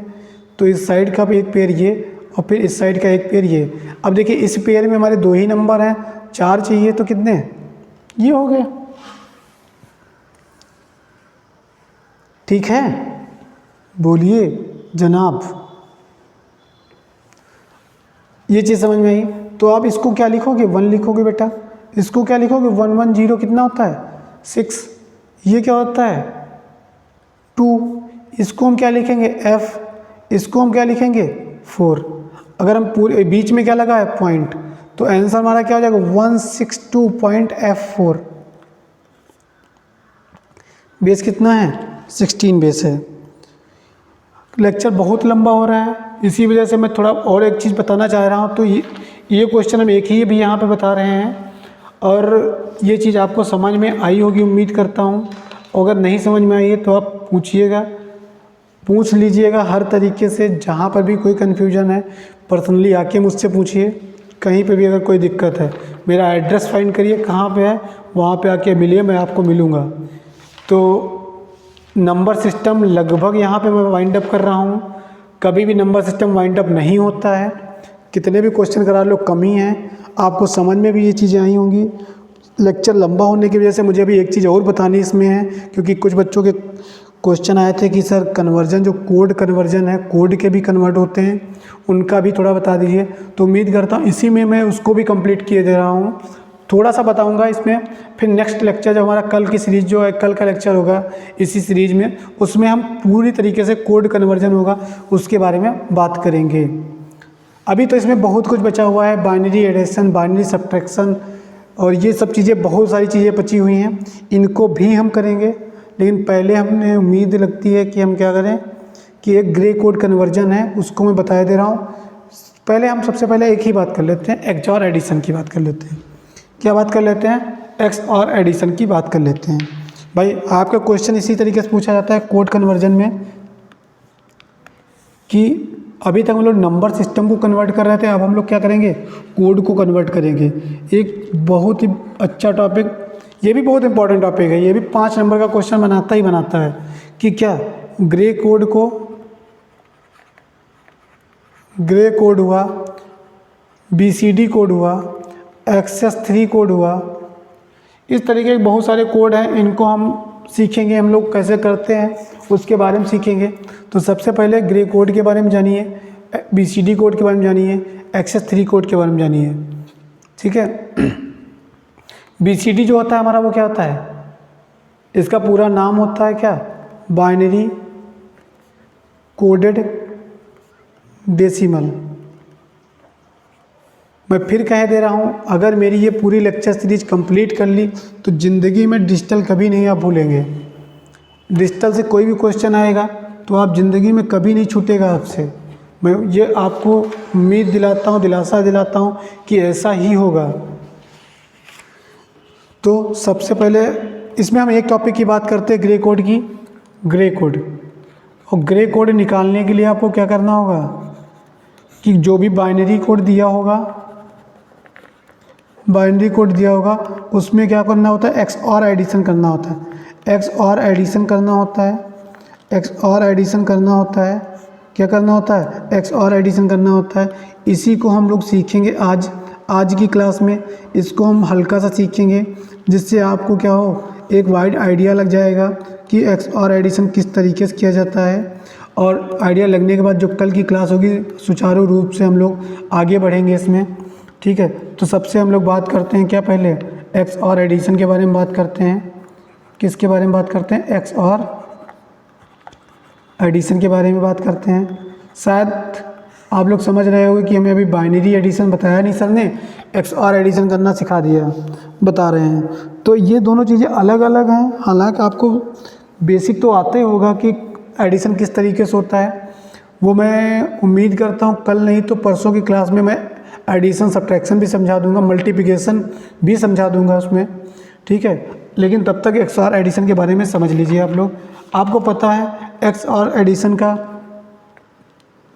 S1: तो इस साइड का भी एक पेयर ये, और फिर इस साइड का एक पेयर ये। अब देखिए इस पेयर में हमारे 2 ही नंबर हैं, 4 चाहिए तो कितने, ये हो गए। ठीक है, बोलिए जनाब, ये चीज़ समझ में आई। तो आप इसको क्या लिखोगे, 1 लिखोगे बेटा, इसको क्या लिखोगे, 110 कितना होता है 6, ये क्या होता है 2, इसको हम क्या लिखेंगे f, इसको हम क्या लिखेंगे 4। अगर हम पूरे बीच में क्या लगा है पॉइंट, तो आंसर हमारा क्या हो जाएगा 162.F4। बेस कितना है 16 बेस है। लेक्चर बहुत लंबा हो रहा है, इसी वजह से मैं थोड़ा और एक चीज़ बताना चाह रहा हूँ। तो ये क्वेश्चन हम एक ही भी यहाँ पे बता रहे हैं, और ये चीज़ आपको समझ में आई होगी उम्मीद करता हूँ। अगर नहीं समझ में आई है तो आप पूछिएगा, पूछ लीजिएगा हर तरीके से, जहाँ पर भी कोई कन्फ्यूजन है पर्सनली आके मुझसे पूछिए। कहीं पे भी अगर कोई दिक्कत है, मेरा एड्रेस फाइंड करिए कहाँ पे है, वहाँ पे आके मिलिए, मैं आपको मिलूँगा। तो नंबर सिस्टम लगभग यहाँ पे मैं वाइंड अप कर रहा हूँ। कभी भी नंबर सिस्टम वाइंड अप नहीं होता है, कितने भी क्वेश्चन करा लो कमी है। आपको समझ में भी ये चीज़ें आई होंगी। लेक्चर लंबा होने की वजह से मुझे अभी एक चीज़ और बतानी इसमें है, क्योंकि कुछ बच्चों के क्वेश्चन आए थे कि सर कन्वर्जन, जो कोड कन्वर्जन है, कोड के भी कन्वर्ट होते हैं, उनका भी थोड़ा बता दीजिए। तो उम्मीद करता हूँ इसी में मैं उसको भी कंप्लीट किए दे रहा हूँ, थोड़ा सा बताऊंगा इसमें। फिर नेक्स्ट लेक्चर जो हमारा कल की सीरीज़ जो है, कल का लेक्चर होगा इसी सीरीज़ में, उसमें हम पूरी तरीके से कोड कन्वर्जन होगा, उसके बारे में बात करेंगे। अभी तो इसमें बहुत कुछ बचा हुआ है, बाइनरी एडिशन, बाइनरी सब्ट्रैक्शन, और ये सब चीज़ें, बहुत सारी चीज़ें बची हुई हैं, इनको भी हम करेंगे। लेकिन पहले हमने उम्मीद लगती है कि हम क्या करें कि एक ग्रे कोड कन्वर्जन है, उसको मैं बता दे रहा हूँ। पहले हम सबसे पहले एक ही बात कर लेते हैं, एक्सऑर एडिशन की बात कर लेते हैं। क्या बात कर लेते हैं, एक्सऑर एडिशन की बात कर लेते हैं। भाई आपका क्वेश्चन इसी तरीके से पूछा जाता है कोड कन्वर्जन में, कि अभी तक हम लोग नंबर सिस्टम को कन्वर्ट कर रहे थे, अब हम लोग क्या करेंगे, कोड को कन्वर्ट करेंगे। एक बहुत ही अच्छा टॉपिक, ये भी बहुत इंपॉर्टेंट टॉपिक है, ये भी 5 नंबर का क्वेश्चन बनाता ही बनाता है कि क्या ग्रे कोड हुआ, BCD कोड हुआ, XS3 कोड हुआ, इस तरीके के बहुत सारे कोड हैं, इनको हम सीखेंगे, हम लोग कैसे करते हैं उसके बारे में सीखेंगे। तो सबसे पहले ग्रे कोड के बारे में जानिए, BCD कोड के बारे में जानिए, XS3 कोड के बारे में जानिए। ठीक है, BCD जो होता है हमारा, वो क्या होता है, इसका पूरा नाम होता है क्या, बाइनरी कोडेड डेसिमल। मैं फिर कह दे रहा हूँ, अगर मेरी ये पूरी लेक्चर सीरीज कंप्लीट कर ली तो ज़िंदगी में डिजिटल कभी नहीं आप भूलेंगे। डिजिटल से कोई भी क्वेश्चन आएगा तो आप ज़िंदगी में कभी नहीं छूटेगा आपसे। मैं ये आपको उम्मीद दिलाता हूँ, दिलासा दिलाता हूँ कि ऐसा ही होगा। तो सबसे पहले इसमें हम एक टॉपिक की बात करते हैं, ग्रे कोड की। ग्रे कोड, और ग्रे कोड निकालने के लिए आपको क्या करना होगा कि जो भी बाइनरी कोड दिया होगा, बाइनरी कोड दिया होगा उसमें क्या करना होता है, एक्स और एडिशन करना होता है। एक्स और एडिशन करना होता है, एक्स और एडिशन करना होता है। क्या करना होता है, एक्स और एडिशन करना होता है। इसी को हम लोग सीखेंगे आज की क्लास में। इसको हम हल्का सा सीखेंगे जिससे आपको क्या हो, एक वाइड आइडिया लग जाएगा कि एक्स और एडिशन किस तरीके से किया जाता है। और आइडिया लगने के बाद जो कल की क्लास होगी सुचारू रूप से हम लोग आगे बढ़ेंगे इसमें, ठीक है। तो सबसे हम लोग बात करते हैं क्या, पहले एक्स और एडिशन के बारे में बात करते हैं। किसके बारे में बात करते हैं, एक्स और एडिशन के बारे में बात करते हैं। शायद आप लोग समझ रहे होंगे कि हमें अभी बाइनरी एडिशन बताया नहीं सर ने, एक्स और एडिशन करना सिखा दिया, बता रहे हैं। तो ये दोनों चीज़ें अलग अलग हैं। हालांकि आपको बेसिक तो आता ही होगा कि एडिशन किस तरीके से होता है। वो मैं उम्मीद करता हूँ कल नहीं तो परसों की क्लास में मैं एडिशन सब्ट्रैक्शन भी समझा दूंगा, मल्टीप्लिकेशन भी समझा दूंगा उसमें, ठीक है। लेकिन तब तक एक्स और एडिशन के बारे में समझ लीजिए आप लोग। आपको पता है एक्स और एडिशन का,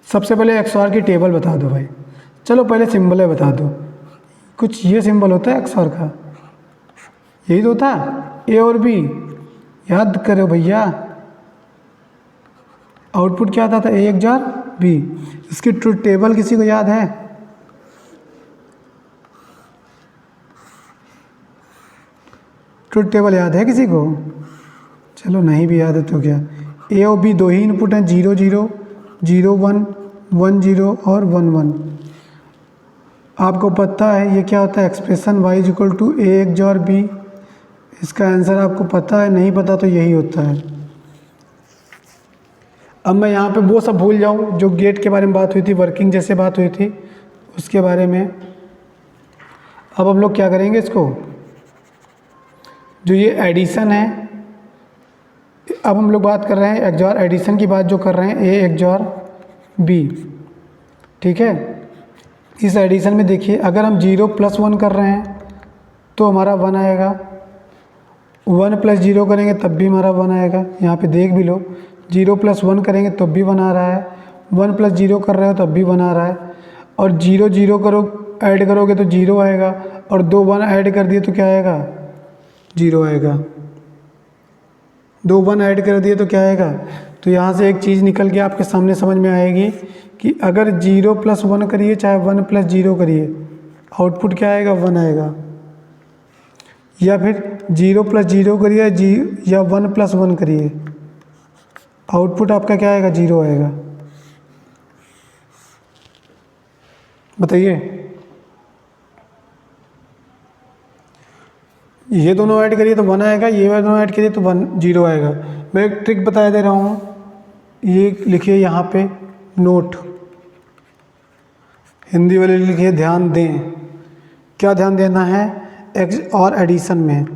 S1: सबसे पहले एक्स और की टेबल बता दो भाई। चलो पहले सिंबल है बता दो। कुछ ये सिंबल होता है एक्स और का, यही तो होता है, ए और बी। याद करो भैया, आउटपुट क्या आता था, ए XOR बी। इसकी ट्रुथ टेबल किसी को याद है? ट्रुथ टेबल याद है किसी को? चलो नहीं भी याद है तो क्या, ए और बी दो ही इनपुट हैं, 0 0 0 1 1 0 और 1 1। आपको पता है ये क्या होता है, expression y = a XOR b। इसका आंसर आपको पता है, नहीं पता तो यही होता है। अब मैं यहाँ पे वो सब भूल जाऊँ जो गेट के बारे में बात हुई थी, वर्किंग जैसे बात हुई थी उसके बारे में। अब हम लोग क्या करेंगे, इसको जो ये एडिशन है, अब हम लोग बात कर रहे हैं XOR एडिशन की बात जो कर रहे हैं, a XOR b, ठीक है। इस एडिशन में देखिए अगर हम 0 + 1 कर रहे हैं तो हमारा 1 आएगा, 1 + 0 करेंगे तब भी हमारा 1 आएगा। यहाँ पे देख भी लो, 0 + 1 करेंगे तब भी 1 आ रहा है, 1 + 0 कर रहे हो तब भी 1 आ रहा है। और 0 0 करो, ऐड करोगे तो 0 आएगा, और 2 1 ऐड कर दिए तो क्या आएगा, 0 आएगा। 2 1 ऐड कर दिए तो क्या आएगा। तो यहाँ से एक चीज़ निकल के आपके सामने समझ में आएगी कि अगर 0 + 1 करिए चाहे 1 + 0 करिए, आउटपुट क्या आएगा, 1 आएगा। या फिर 0 + 0 करिए या 1 + 1 करिए, आउटपुट आपका क्या आएगा, 0 आएगा। बताइए, ये दोनों ऐड करिए तो 1 आएगा, ये दोनों ऐड करिए तो 0 आएगा। मैं एक ट्रिक बता दे रहा हूँ, ये लिखिए यहाँ पे नोट, हिंदी वाले लिखिए ध्यान दें। क्या ध्यान देना है, एक्स और एडिशन में।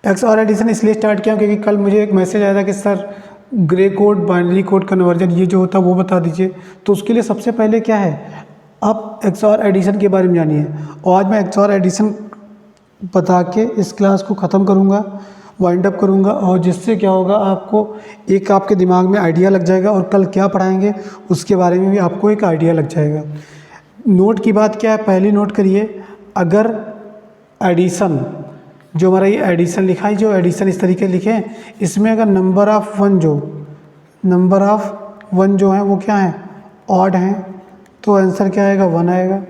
S1: एक्स और एडिशन इसलिए स्टार्ट किया क्योंकि कल मुझे एक मैसेज आया था कि sir grey code binary code conversion ये जो होता है वो बता दीजिए। तो उसके लिए सबसे पहले क्या है, आप एक्स और एडिशन के बारे में जानिए। और आज मैं एक्स और एडिशन बता के इस क्लास को ख़त्म करूँगा, वाइंड अप करूँगा, और जिससे क्या होगा, आपको एक आपके दिमाग में आइडिया लग जाएगा और कल क्या पढ़ाएंगे उसके बारे में भी आपको एक आइडिया लग जाएगा। नोट की बात क्या है, पहली नोट करिए, अगर एडिशन जो हमारा ये एडिशन लिखा है, जो एडिशन इस तरीके से लिखे, इसमें अगर नंबर ऑफ़ वन जो है वो क्या है, ऑड हैं, तो आंसर क्या आएगा, 1 आएगा।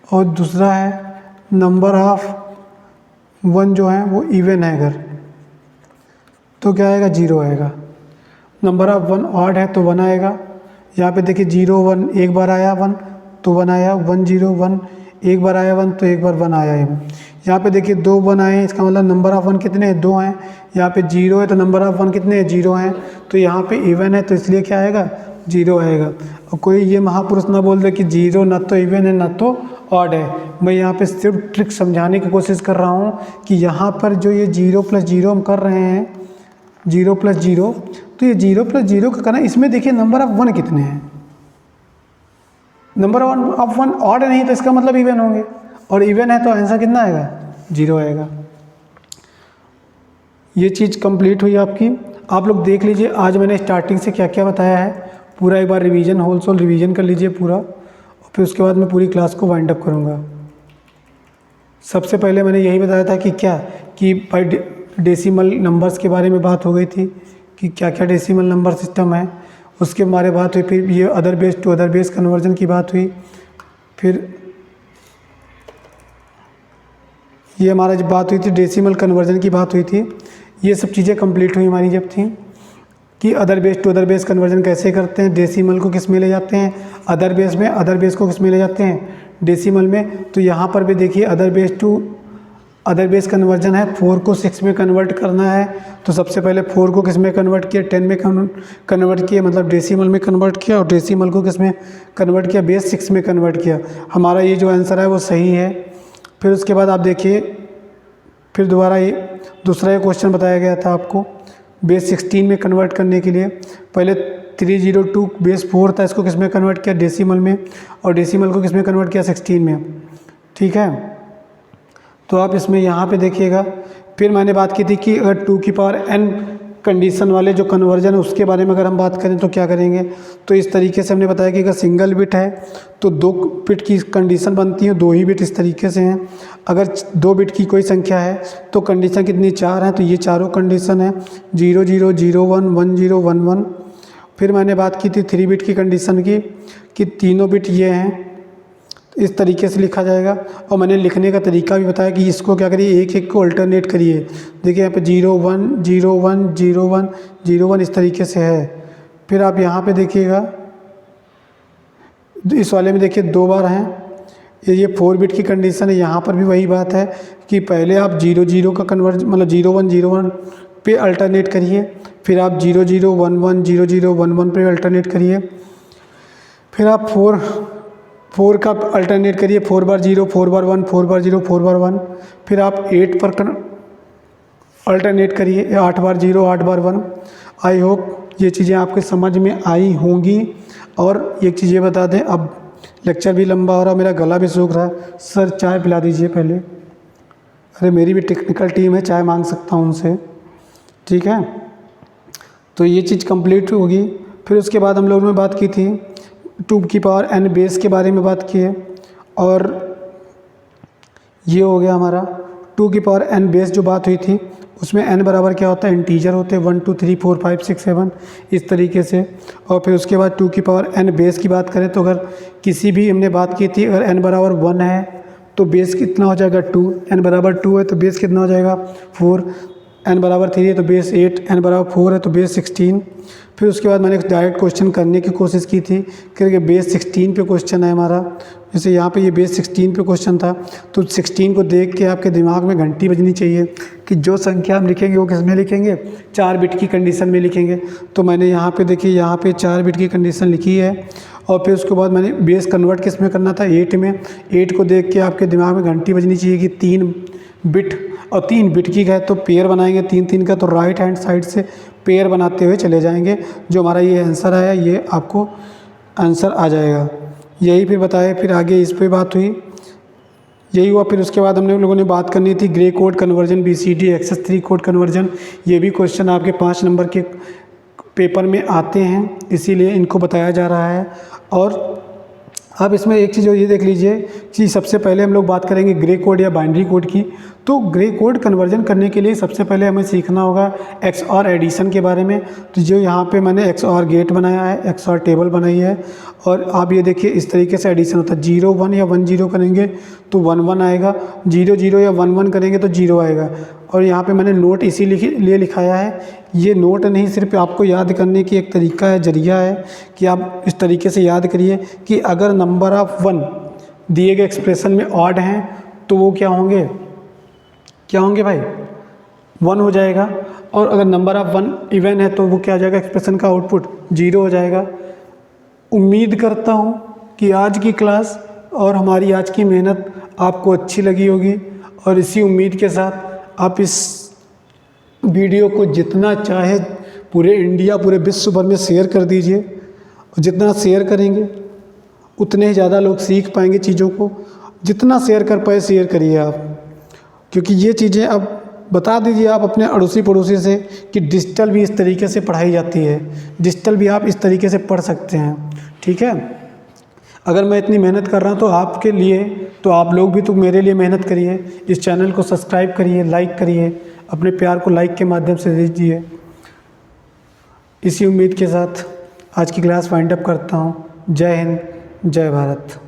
S1: और दूसरा है नंबर ऑफ़ वन जो है वो इवन है अगर, तो क्या आएगा, 0 आएगा। नंबर ऑफ़ वन ऑड है तो 1 आएगा। यहाँ पे देखिए 0 1 एक बार आया 1 तो 1 आया, 1 0 1 एक बार आया 1 तो एक बार 1 आया है। यहाँ पे देखिए 2 1 आए हैं, इसका मतलब नंबर ऑफ़ 1 कितने हैं, 2 हैं। यहाँ पे 0 है तो नंबर ऑफ़ 1 कितने हैं, 0 हैं। तो यहाँ पे इवन है तो इसलिए क्या आएगा, 0 आएगा। और कोई ये महापुरुष ना बोल दे कि 0 ना तो इवन है ना तो ऑड है। मैं यहाँ पे सिर्फ ट्रिक समझाने की कोशिश कर रहा हूँ कि यहाँ पर जो ये 0 + 0 हम कर रहे हैं, 0 + 0, तो ये 0 + 0 का करना, इसमें देखिए नंबर ऑफ़ 1 कितने हैं। नंबर ऑफ़ 1 ऑड नहीं तो इसका मतलब इवन होंगे, और इवन है तो आंसर कितना आएगा, 0 आएगा। ये चीज़ कंप्लीट हुई आपकी। आप लोग देख लीजिए आज मैंने स्टार्टिंग से क्या क्या बताया है, पूरा एक बार रिवीजन, होल रिवीजन कर लीजिए पूरा, और फिर उसके बाद मैं पूरी क्लास को वाइंड अप करूँगा। सबसे पहले मैंने यही बताया था कि क्या, कि बाई डेसिमल नंबर्स के बारे में बात हो गई थी कि क्या क्या डेसिमल नंबर सिस्टम है, उसके बारे में बात हुई। फिर ये other base to other base conversion की बात हुई। फिर ये हमारा जब बात हुई थी डेसिमल कन्वर्जन की बात हुई थी। ये सब चीज़ें कंप्लीट हुई हमारी जब थी कि other base to other base conversion कैसे करते हैं, डेसिमल को किस में ले जाते हैं, अदर बेस में, अदर बेस को किस में ले जाते हैं, डेसिमल में। तो यहाँ पर भी देखिए other base to other base conversion है, 4 को 6 में कन्वर्ट करना है। तो सबसे पहले 4 को किस में कन्वर्ट किया, 10 में कन्वर्ट किया, मतलब डेसिमल में कन्वर्ट किया, और डेसिमल को किस में कन्वर्ट किया, बेस 6 में कन्वर्ट किया। हमारा ये जो आंसर है वो सही है। फिर उसके बाद आप देखिए, फिर दोबारा ये दूसरा ये क्वेश्चन बताया गया था आपको बेस 16 में कन्वर्ट करने के लिए। पहले 302 बेस 4 था, इसको किस में कन्वर्ट किया, डेसिमल में, और डेसिमल को किस में कन्वर्ट किया, 16 में। ठीक है, तो आप इसमें यहाँ पे देखिएगा। फिर मैंने बात की थी कि अगर 2 की पावर n कंडीशन वाले जो कन्वर्जन है उसके बारे में अगर हम बात करें तो क्या करेंगे। तो इस तरीके से हमने बताया कि अगर सिंगल बिट है तो 2 बिट की कंडीशन बनती है, 2 ही बिट इस तरीके से हैं। अगर 2 बिट की कोई संख्या है तो कंडीशन कितनी, 4 है, तो ये चारों कंडीशन है 0 0 0 1 1 0 1 1। फिर मैंने बात की थी 3 बिट की कंडीशन की कि तीनों बिट ये हैं, इस तरीके से लिखा जाएगा। और मैंने लिखने का तरीका भी बताया कि इसको क्या करिए, एक एक को अल्टरनेट करिए। देखिए यहाँ पे 0 1 0 1 0 1 0 1 इस तरीके से है। फिर आप यहाँ पे देखिएगा, इस वाले में देखिए 2 बार हैं, ये 4 बिट की कंडीशन है। यहाँ पर भी वही बात है कि पहले आप 0 0 का कन्वर्ज, मतलब 0 1 0 1 पे अल्टरनेट करिए, फिर आप 0 0 1 1 0 0 1 1 पे अल्टरनेट करिए, फिर आप 4 का अल्टरनेट करिए, 4 बार 0 4 बार 1 4 बार 0 4 बार 1। फिर आप 8 पर अल्टरनेट करिए, 8 बार 0 8 बार 1। आई होप ये चीज़ें आपके समझ में आई होंगी। और एक चीज़ ये बता दें, अब लेक्चर भी लंबा हो रहा, मेरा गला भी सूख रहा है। सर चाय पिला दीजिए पहले। अरे मेरी भी टेक्निकल टीम है, चाय मांग सकता हूँ उनसे, ठीक है। तो ये चीज़ कंप्लीट होगी। फिर उसके बाद हम लोगों ने बात की थी 2 की पावर n बेस के बारे में बात की है, और ये हो गया हमारा 2 की पावर n बेस जो बात हुई थी उसमें n बराबर क्या होता है, इंटीजर होते हैं 1 2 3 4 5 6 7 इस तरीके से। और फिर उसके बाद 2 की पावर n बेस की बात करें तो अगर किसी भी हमने बात की थी, अगर n बराबर 1 है तो बेस कितना हो जाएगा 2, n बराबर 2 है तो बेस कितना हो जाएगा 4, n बराबर 3 है तो बेस 8, n बराबर 4 है तो बेस 16। फिर उसके बाद मैंने डायरेक्ट क्वेश्चन करने की कोशिश की थी, क्योंकि बेस 16 पे क्वेश्चन है हमारा। जैसे यहाँ पे ये बेस 16 पे क्वेश्चन था, तो 16 को देख के आपके दिमाग में घंटी बजनी चाहिए कि जो संख्या हम लिखेंगे वो किस में लिखेंगे, 4 बिट की कंडीशन में लिखेंगे। तो मैंने यहाँ पे देखिए, यहाँ पे 4 बिट की कंडीशन लिखी है। और फिर उसके बाद मैंने बेस कन्वर्ट किस में करना था, 8 में। 8 को देख के आपके दिमाग में घंटी बजनी चाहिए कि 3 बिट, और 3 बिट की है तो पेयर बनाएंगे 3 3 का, तो राइट हैंड साइड से पेयर बनाते हुए चले जाएंगे। जो हमारा ये आंसर आया ये आपको आंसर आ जाएगा। यही फिर बताया, फिर आगे इस पे बात हुई, यही हुआ। फिर उसके बाद हमने लोगों ने बात करनी थी grey code conversion, BCD excess 3 code conversion. ये भी क्वेश्चन आपके 5 नंबर के पेपर में आते हैं, इसीलिए इनको बताया जा रहा है। और अब इसमें एक चीज़ ये देख लीजिए कि सबसे पहले हम लोग बात करेंगे ग्रे कोड या बाइनरी कोड की। तो ग्रे कोड कन्वर्जन करने के लिए सबसे पहले हमें सीखना होगा XOR एडिशन के बारे में। तो जो यहाँ पे मैंने XOR गेट बनाया है, XOR टेबल बनाई है, और आप ये देखिए इस तरीके से एडिशन होता है। 0 1 या 1 0 करेंगे तो 1 1 आएगा, 0 0 या 1 1 करेंगे तो 0 आएगा। और यहाँ पे मैंने नोट इसीलिए लिखाया है, ये नोट नहीं सिर्फ आपको याद करने की एक तरीका है, जरिया है कि आप इस तरीके से याद करिए कि अगर नंबर ऑफ़ 1 दिए गए एक्सप्रेशन में ऑड हैं तो वो क्या होंगे, क्या होंगे भाई, 1 हो जाएगा। और अगर नंबर ऑफ 1 इवन है तो वो क्या हो जाएगा, एक्सप्रेशन का आउटपुट 0 हो जाएगा। उम्मीद करता हूँ कि आज की क्लास और हमारी आज की मेहनत आपको अच्छी लगी होगी, और इसी उम्मीद के साथ आप इस वीडियो को जितना चाहे पूरे इंडिया, पूरे विश्व भर में शेयर कर दीजिए। और जितना शेयर करेंगे उतने ही ज़्यादा लोग सीख पाएंगे चीज़ों को। जितना शेयर कर पाए शेयर करिए आप, क्योंकि ये चीज़ें अब बता दीजिए आप अपने अड़ोसी पड़ोसी से कि डिजिटल भी इस तरीके से पढ़ाई जाती है, डिजिटल भी आप इस तरीके से पढ़ सकते हैं। ठीक है, अगर मैं इतनी मेहनत कर रहा हूँ तो आपके लिए, तो आप लोग भी तो मेरे लिए मेहनत करिए। इस चैनल को सब्सक्राइब करिए, लाइक करिए, अपने प्यार को लाइक के माध्यम से दीजिए। इसी उम्मीद के साथ आज की क्लास वाइंड अप करता हूँ। जय हिंद, जय भारत।